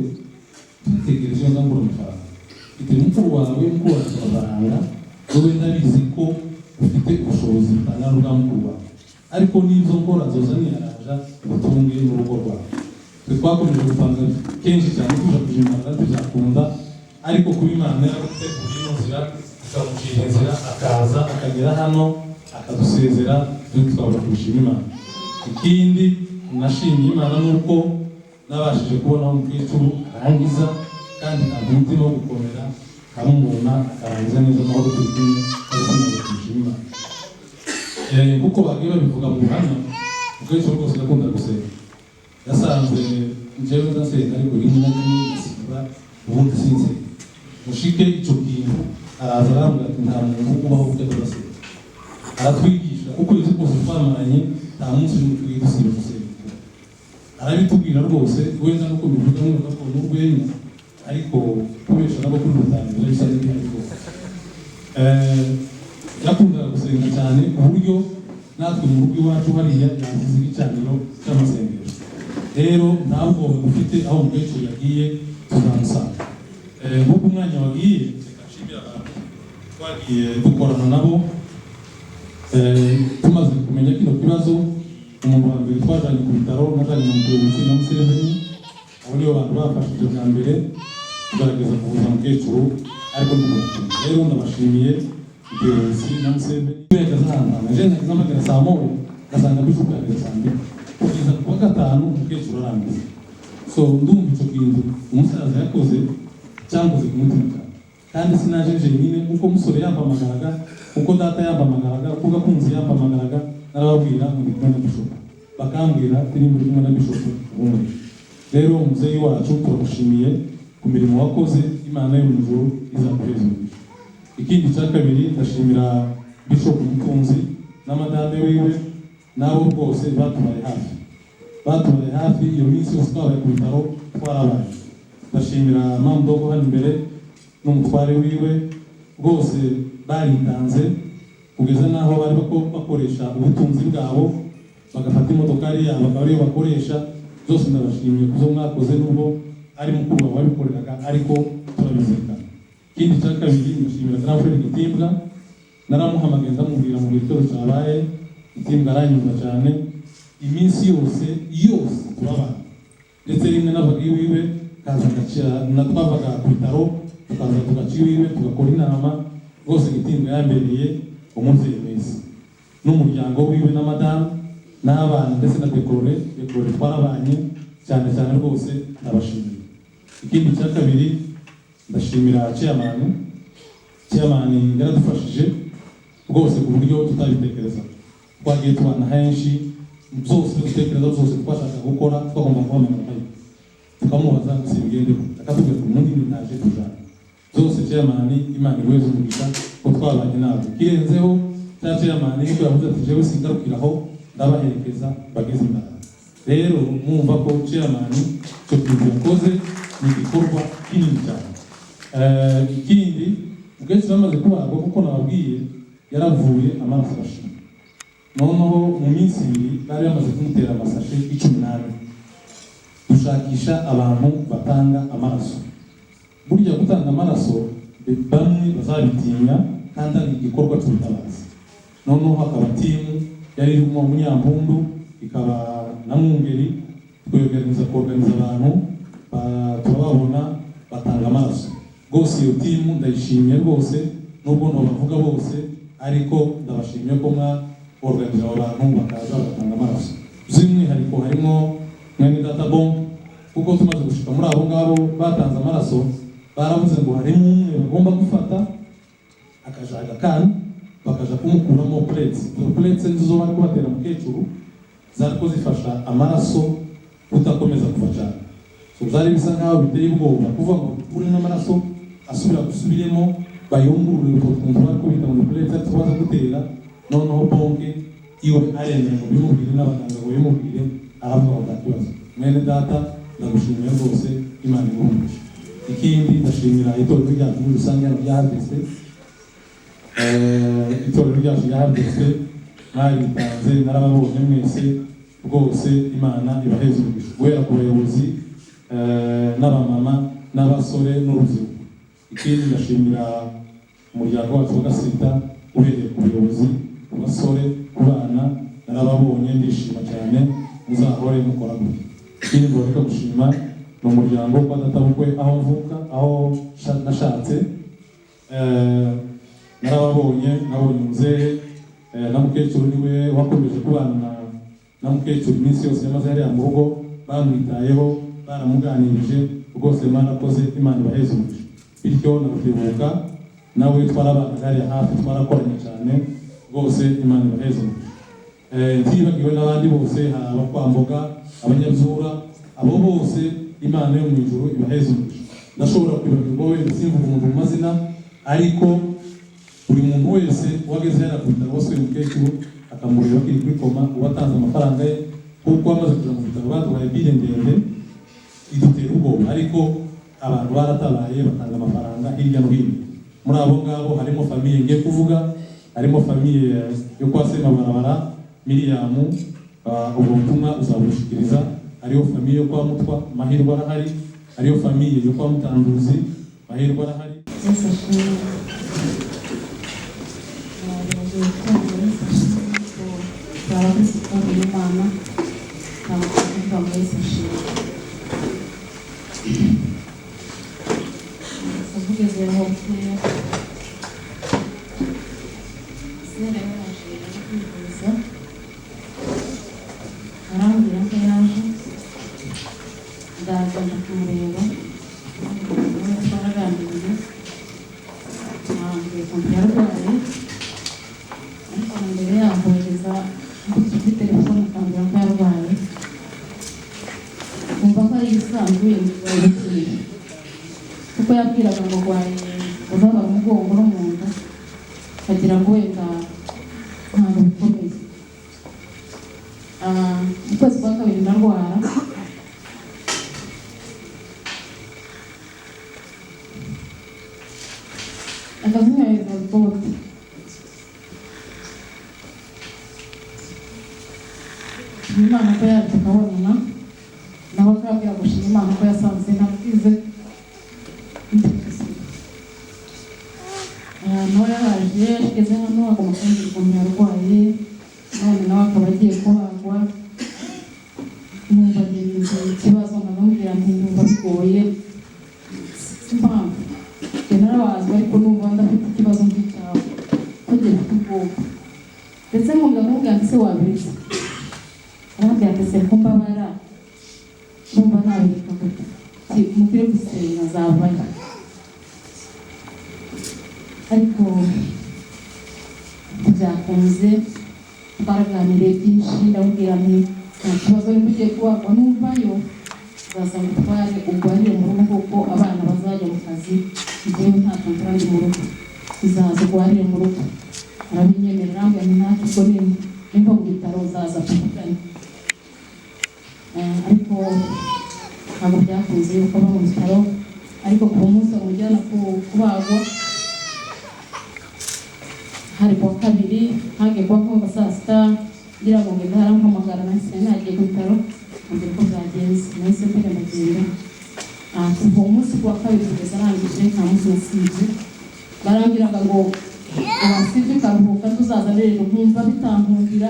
tutegereje ngo ngura amafaranga, mfite mukuru wawe mukuru wawe amafaranga, wowe ndabizi ko ufite ubushobozi butangana n'ubwa mukuru wawe, ariko n'izo nkora zozanye araja ubutunge n'urugo rwawe. Twe twakomeje gupanga kenshi cyane tuja kujimana tuzakunda, ariko kuba Imana yaraguteguriye ino nzira ikamucira inzira akaza akagera hano akadusezera, twe twabura kubishima Imana. Ikindi nashimiye Imana nuko nabashije kubona aho umukecuru arangiza kandi ntabwo umutima wo gukomera kamumubona akarangiza neza amahoro turi kumwe kandi kubishima Imana. Kuko bagiye babivuga mu buhamya, umukecuru rwose akunda gusenga. Yasanze njyewe ndasenga ariko rimwe na rimwe ngasigura ubundi sinsenga. Mushike icyo kintu araza arambwira ati nta muntu ubaho utasenga. Aratwigisha kuko izi kose twamaranye nta munsi n'umwe twigiye dusiba gusenga. Arabitubwira rwose wenda nuko bivuga ngo gakondo urwenya, ariko kubesha nabo kuri rutangira bisa n'ibihari rwose. Yakundaga gusenga cyane ku buryo natwe mu rugo iwacu hariya yazize igicaniro cy'amasengesho. Rero ntabwo ufite aho umukecuru yagiye tuzamusanga. Nk'uko umwanya wagiye reka nshimira abantu twagiye dukorana nabo, tumaze kumenya kino kibazo. Umuntu wa mbere twajanye ku bitaro najanye mu muyobozi na Museveni, abo nibo bantu bafashije bwa mbere kugaragaza kuvuza umukecuru, ariko n'umutunzi. Rero ndabashimiye umuyobozi na Museveni kwega zahantana jene n'amagana saa moya gasanga bishukageza saa mbiri kugeza ku wa gatanu umukecuru arangiza. So ndumva icyo kintu umusaza yakoze cyankoze ku mutima cyane, kandi sinaje jenyine uko musore yampamagaraga, uko data yampamagaraga, uko gakunzi yampamagaraga, narababwira ngo ndi kumwe na Bishop, bakambwira turi muri kumwe na Bishop ubundi. Rero umuzeyi wacu turagushimiye ku mirimo wakoze, Imana yo mu ijuru izakureza umugisha. Ikindi cya kabiri ndashimira Bishop Mutunzi n'amadame wiwe, nabo rwose batubaye hafi iyo minsi yose twabaye ku bitaro twarabaye. Ndashimira Mamdogo hano imbere n'umutware wiwe, rwose baritanze kugeza naho bari bakoresha ubutunzi bwabo bagafata imodokari yabo bakaba ariyo bakoresha. Zose ndabashimiye kuzo mwakoze, nubwo ari mukuru wawe wabikoreraga ariko turabizirikana. Ikindi cya kabiri ndashimira Transfer Gitimbwa, naramuhamagaye ndamubwira mu gihe cyose cyabaye, Gitimbwa aranyumva cyane iminsi yose turabana, ndetse rimwe n'abagi wiwe kaza twavaga ku bitaro tukaza tugaca iwiwe tugakora inama. Rwose Gitimbwa yambereye umubyeyi mwiza n'umuryango wiwe na madamu n'abana ndetse na dekorore twarabanye cyane cyane rwose ndabashimiye. Ikindi cya kabiri ndashimira chairman yaradufashije rwose ku buryo tutabitekereza. Twagiye tubana henshi zose dutekereza zose twashaka gukora twagomba guhamagara tukamubaza si bigendeho akatubwira ko ubundi ntaje tujana zose chairman Imana iweze umugisha ko twabanye nabo. Kirenzeho cya chairman niko yavuze ati jewe singarukiraho ndabaherekeza bageze imbere. Rero mwumva ko chairman cyo kintu yakoze ni igikorwa kinini cyane. Ikindi ubwese bamaze kubagwa kuko nababwiye yaravuye amaraso arashira. Noneho mu minsi ibiri bari bamaze kumutera amasashe 18 dushakisha abantu batanga amaraso. Burya gutanga amaraso bamwe bazabitinya kandi ari igikorwa cy'ubutabazi. Noneho hakaba timu yari irimo Munyambundu ikaba na Mwungeri kuorganiza abantu turababona batanga amaraso. Rwose iyo timu ndayishimiye rwose nubwo bavuga bose ariko ndabashimiye ko organiza abantu bakaza batanga amaraso. By'umwihariko harimo mwene data bomb kuko tumaze gushika muri abo ngabo batanze amaraso baravuze ngo harimo umwe bagomba gufata akajaga kan bakaja kumukuramo plates nizo bari kubatera mu kecuru zariko zifasha amaraso utakomeza kuva cyane. So zari bisa nkaho biteye ubwoba kuva ngo uri n'amaraso gusubiremo bayungurure utuntu bari kubita mu plates tubaza gutera. Noneho bonke iwe aremera ngo bimubwire n'abaganga ngo bimubwire aravuga batakibazo. Mwene data ndagushimira rwose Imana igumugisha. Ikindi ndashimira itorero ryacu muri rusange ryahageze itorero ryacu ryahageze mwaritanze narababonye mwese rwose Imana ibaheze umugisha guhera ku bayobozi n'abamama n'abasore n'urubyiruko. Ikindi ndashimira umuryango wacu wa Gasita uhereye ku bayobozi ku basore ku bana narababonye ndishima cyane muzahore mukora gutya. Ikindi ngomba gushima ni umuryango kwa databukwe aho mvuka aho nashatse narababonye nabonye muzehe na mukecuru niwe wakomeje kubana na mukecuru iminsi yose yamaze hariya mu rugo bamwitayeho baramuganirije rwose mwarakoze Imana ibaheze umugisha. Bityo nakutebuka nawe twarabana hariya hafi twarakoranye cyane rwose Imana ibaheze umugisha. Ntibagiwe n'abandi bose abakwamboga abanyabyura abo bose Imana yo mu ijuru ibaheze umugisha. Ndashobora kwibagirwa wenda simvuga umuntu mu mazina ariko buri muntu wese wageze hano ku bitaro wasuye umukecuru akamureba kiri kuri koma uwatanze amafaranga ye kuko amaze kuja mu bitaro baduhaye bile ndende idutera ubwoba ariko abantu baratabaye batanga amafaranga hirya no hino. Muri abo ngabo harimo famiye ngiye kuvuga harimo famiye yo kwa Semabarabara Miriam ubwo butumwa uzabushikiriza. Hariyo famiye yo kwa Mutwa Mahirwa arahari. Hariyo famiye yo kwa Mutanduzi Mahirwa arahari. kuko yabwiraga ngo rwaye uzaba umugongo no mu nda kagira ngo wenda ntabwo bikomeye. Mu kwezi kwa kabiri narwara akazinyohereza rwose Imana ko yaje tukabonana nawe akabwira gushima Imana ko yasanze nabwize nawe yaje ageze hano agomba kumenya ukuntu yarwaye none nawe akaba agiye kubagwa numva ngize ikibazo nkamubwira nti numva bigoye impamvu narabazwa ariko numva ndafite ikibazo nk'icyawe tugiye kutugora nguko ndetse nkumva mubwira ati se wabiretse arambwira ati se ko mbabara numva nabireka gute mukwiye gusenga zabaye ariko byakunze twaraganiriye byinshi ndamubwira nti nta kibazo niba ugiye kubagwa numvayo uzaza gutware ugwarire mu rugo kuko abana bazajya mu kazi njyewe nta tumvura ndi mu rugo uzaza ugwarire mu rugo arabinyemerera arambwira nti ntacyo ubwo nimba mu bitaro uzaza tuvugane ariko ntabwo byakunze yuko aba mu bitaro ariko ku munsi amujyana kubagwa hari kuwa kabiri hagiye kuba nko saa sita ngira ngo ngenda harampamagara nahise nagiye ku bitaro mbere ko byagenze nahise mbere ndagenda kuva uwo munsi kuwa kabiri kugeza arangije nta munsi nasibye barambwiraga ngo wasibye ukaruhuka tuzaza rero nkumva bitankundira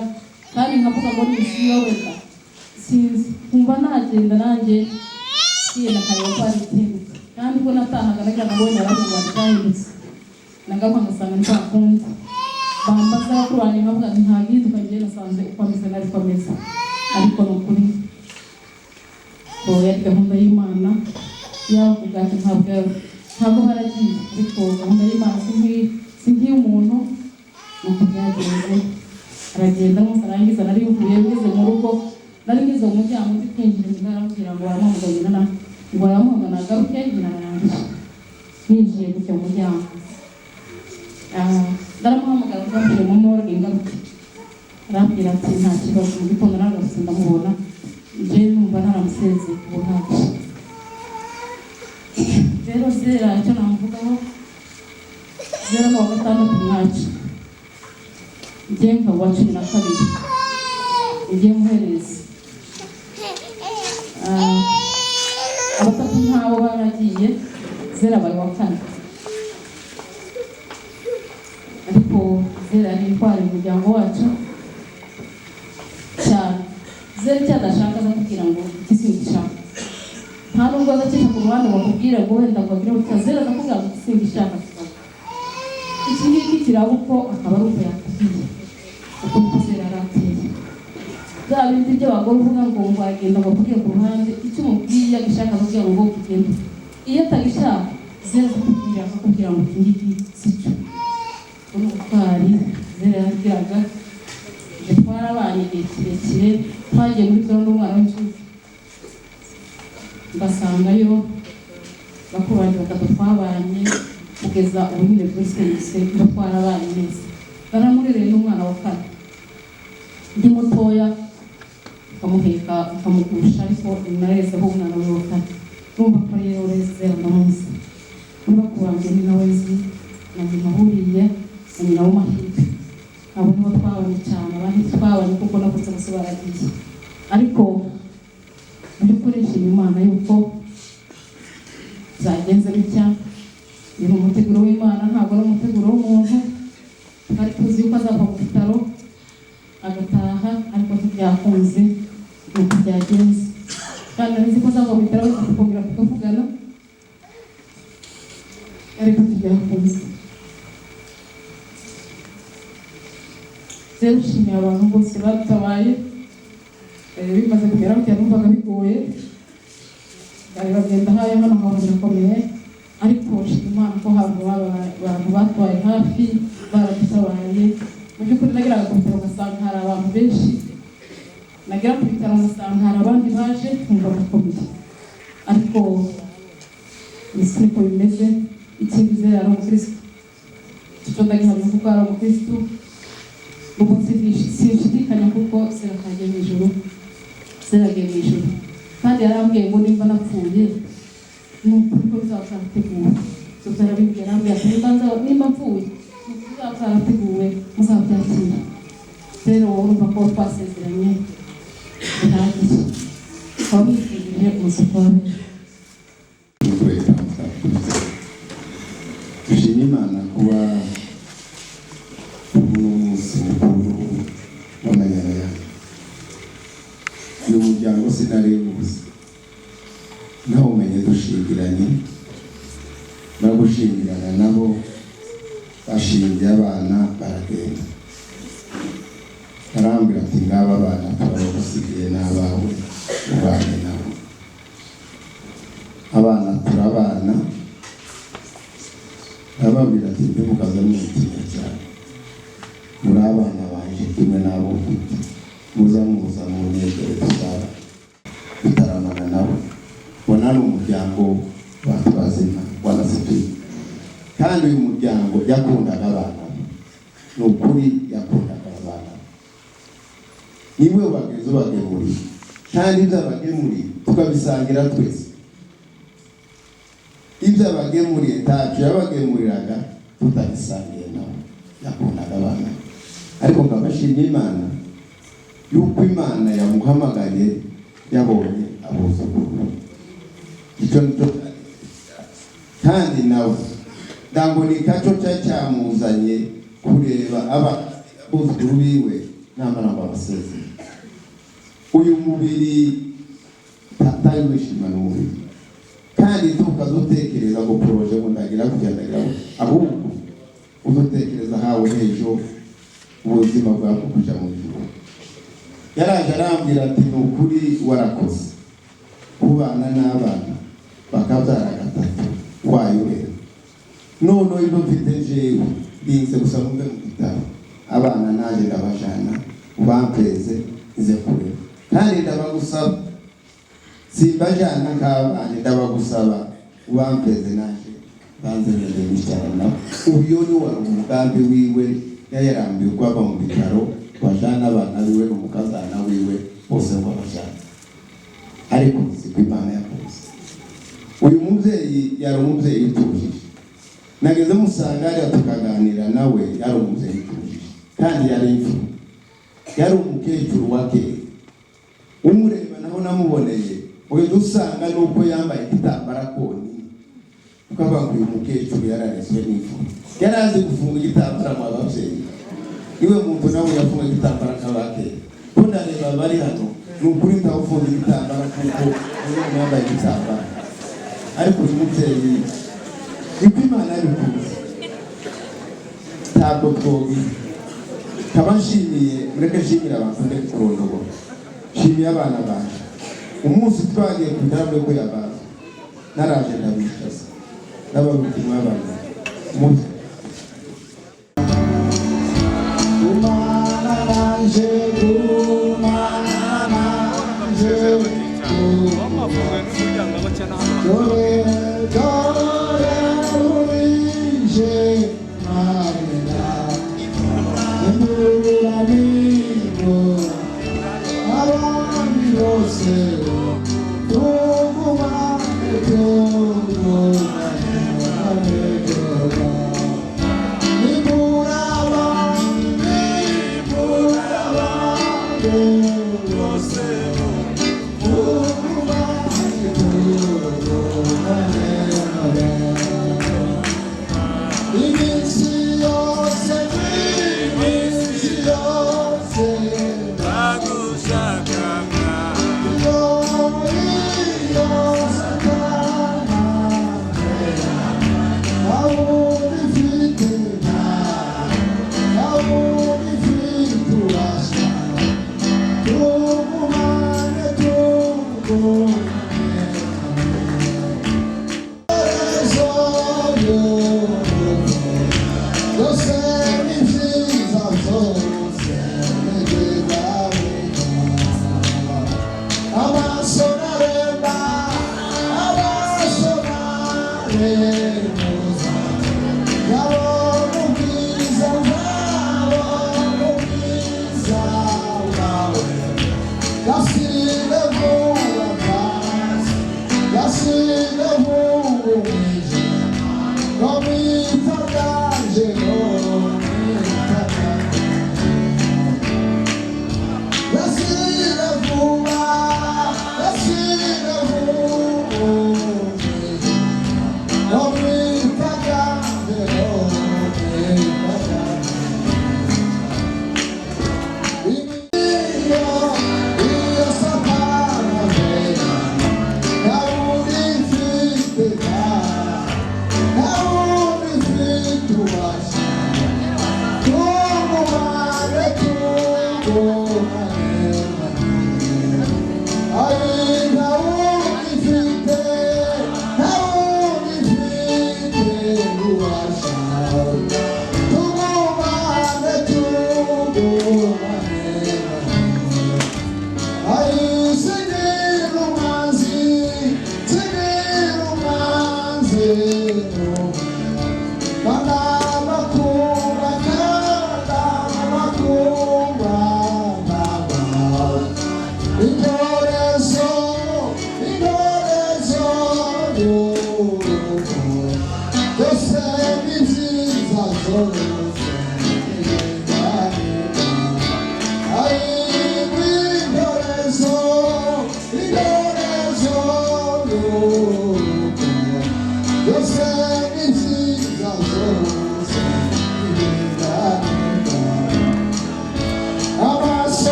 kandi nkavuga ngo nisiyo wenda sinzi nkumva nagenda nanjye yenda kareba ko ari igihindutse kandi ubwo natahaga nagira ngo wenda aravuga ngo cyahindutse nagaruka ngasanga ntibakundi bambaza bakurwanya nkavuga ati nta gihinduka ngiye nasanze uko ameze nari ko ameze ariko ni ukuri ko yari gahunda y'Imana yavuga ati ntabwo baragiye ariko gahunda y'Imana si nk'iy'umuntu nuko byagenze aragenda nk'uko arangiza nari mvuye ngeze mu rugo nari ngeze mu muryango ndi kwinjira nyina arambwira ngo aramuhamagara nyina ngo aramuhamagara agaruke nyina arangije ninjiye gutya mu muryango ndaramuhamagara ndambwira mu morgue ingaruke arambwira ati nta kibazo mu gitondo naragose ndamubona nje numva naramusezeye ku buhagije rero zera icyo namuvugaho zera mu wa gatandatu mwacu njye nkaba wa 12 njye muhereza abatatu nk'abo baragiye zera bari wa 4 ariko zera ni intwari mu muryango wacu cyane zera icyo adashaka aza kugira ngo ikisingishaka nta nubwo azacisha ku ruhande bakubwira ngo wenda ngo abwire zera aza kugira ngo ikisingishaka iki ngiki kiraba uko akaba ari uko yakubwiye uko niko zera arateye bya bindi by'abagore uvuga ngo wagenda bakubwire ku ruhande icyo umubwiye agishaka kugira ngo ugende iyo atagishaka zera akakubwira akakubwira ngo iki ngiki si cyo ubutwari zera yagiraga twarabanye igihe kirekire twagiye muri zone n'umwana w'incuke ngasangayo bakuru banjye batatu twabanye kugeza ubu nyine twese ngo twarabanye neza baramurereye n'umwana wa 4 ndi mutoya ukamuheka ukamugusha ariko narezeho umwana we wa 4 numva ko rero zera ndamuzi niba kubanjye ni nawe nzi na nyina huriye na nyina w'amahirwe abo nibo twabanye cyane abandi twabanye kuko nakuze bose baragiye ariko by'ukuri nshima Imana yuko zagenze bitya ni umuteguro w'Imana ntabwo ari umuteguro w'umuntu twari tuzi yuko azava mu bitaro agataha ariko ntibyakunze nuko byagenze kandi nzi ko azava mu bitaro tukongera tukavugana ariko ntibyakunze rero nshimiye abantu bose badutabaye bimaze kugera bitya numvaga bigoye bari bagenda hayo hano nkabona birakomeye ariko nshima Imana ko hari abantu batwaye hafi baradutabaye mu by'ukuri nageraga ku bitaro ugasanga hari abantu benshi nagera ku bitaro ugasanga hari abandi baje twumva bakomeye ariko isi niko bimeze ikindi zera ari umukristo icyo ndagihamya kuko ari umukristo ubu sinshidikanya kuko zera kagiye mu ijuru zeragiye mu ijuru kandi yarambwiye ngo nimba napfuye nuko bizaba byarateguwe tuzarabibwira arambwira ati nimba mpfuye bizaba byarateguwe muzabyakira rero wowe urumva ko twasezeranye bihagije ukaba mwifurije umusuku wa benshi dushima Imana kuba umunsi mukuru w'amanyarwanda uyu muryango sinari ubuze naho umenye dushingiranye no gushingirana nabo bashingiye abana baragenda arambwira ati ngaba abana turabagusigiye n'abawe ubane nabo. Abana turabana, arababwira ati ntimukaze mwitinya cyane, muri abana banje kimwe n'abo mfite, muzamuza mu munezero tutaramana nabo. Bona ni umuryango watwazina wanasifiwe, kandi uyu muryango yakundaga abana, ni ukuri yakundaga abana. Niwe bageze bagemuriye, kandi ibyo abagemuriye tukabisangira twese. Ibyo abagemuriye ntacyo yabagemuriraga tutabisangiye nabo, yakundaga abana. Ariko nkabashimye Imana yuko Imana yamuhamagaye yabonye abuzukuru. Icyo nicyo kandi nawe ntabwo ni kacyo cyamuzanye kureba abuzukuru biwe n'abana babaseze. Uyu mubiri tatari wishima n'umubiri, kandi tukazutekereza ngo poroje ngo ndagira kugendagira, ahubwo uzutekereza hawe hejuru ubuzima bwawe kuja mu ijuru. Yaraje arambwira ati ni ukuri warakoze kubana n'abana bakabyara gatatu wayobera. None ibyo mfite jewe binze gusa mube mu gitabo, abana naje ndabajana ubampeze ize kureba, kandi ndabagusaba simbajana nk'abana, ndabagusaba ubampeze naje banze ngende bicara nabo. Uyo ni wari umugambi wiwe, yayarambiwe kwaba mu bitaro bajana abana biwe n'umukazana wiwe bose babajana. Ariko siko Imana yakoze. Uyu mubyeyi yari umubyeyi utujije, nageze musanga hariya tukaganira nawe, yari umubyeyi utujije kandi yari imfura, yari umukecuru wa kera. Umureba naho namuboneye uyu dusanga nuko yambaye igitambara koni, ukavuga ngo uyu mukecuru yararezwe n'imfura, yari azi gufunga igitambara mu babyeyi. Iwe muntu nawe yafunga igitambara nk'abakera. Ndareba bari hano ni ukuri ntawufunga igitambara kuko uyu yambaye igitambara. Ariko uyu mubyeyi niko Imana yabikoze, ntabwo twobi. Nkaba nshimiye, mureke nshimira abantu ndi kurondogora, nshimiye abana banje. Umunsi twagiye ku ntabwe ko yabaza naraje ndabishaza n'abarutima abana umutwe Oh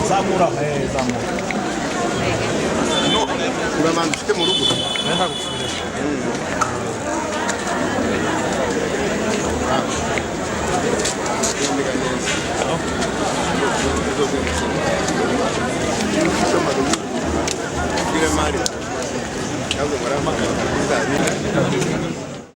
zamura zamura uramanza ufite mu rugo nenda gusubira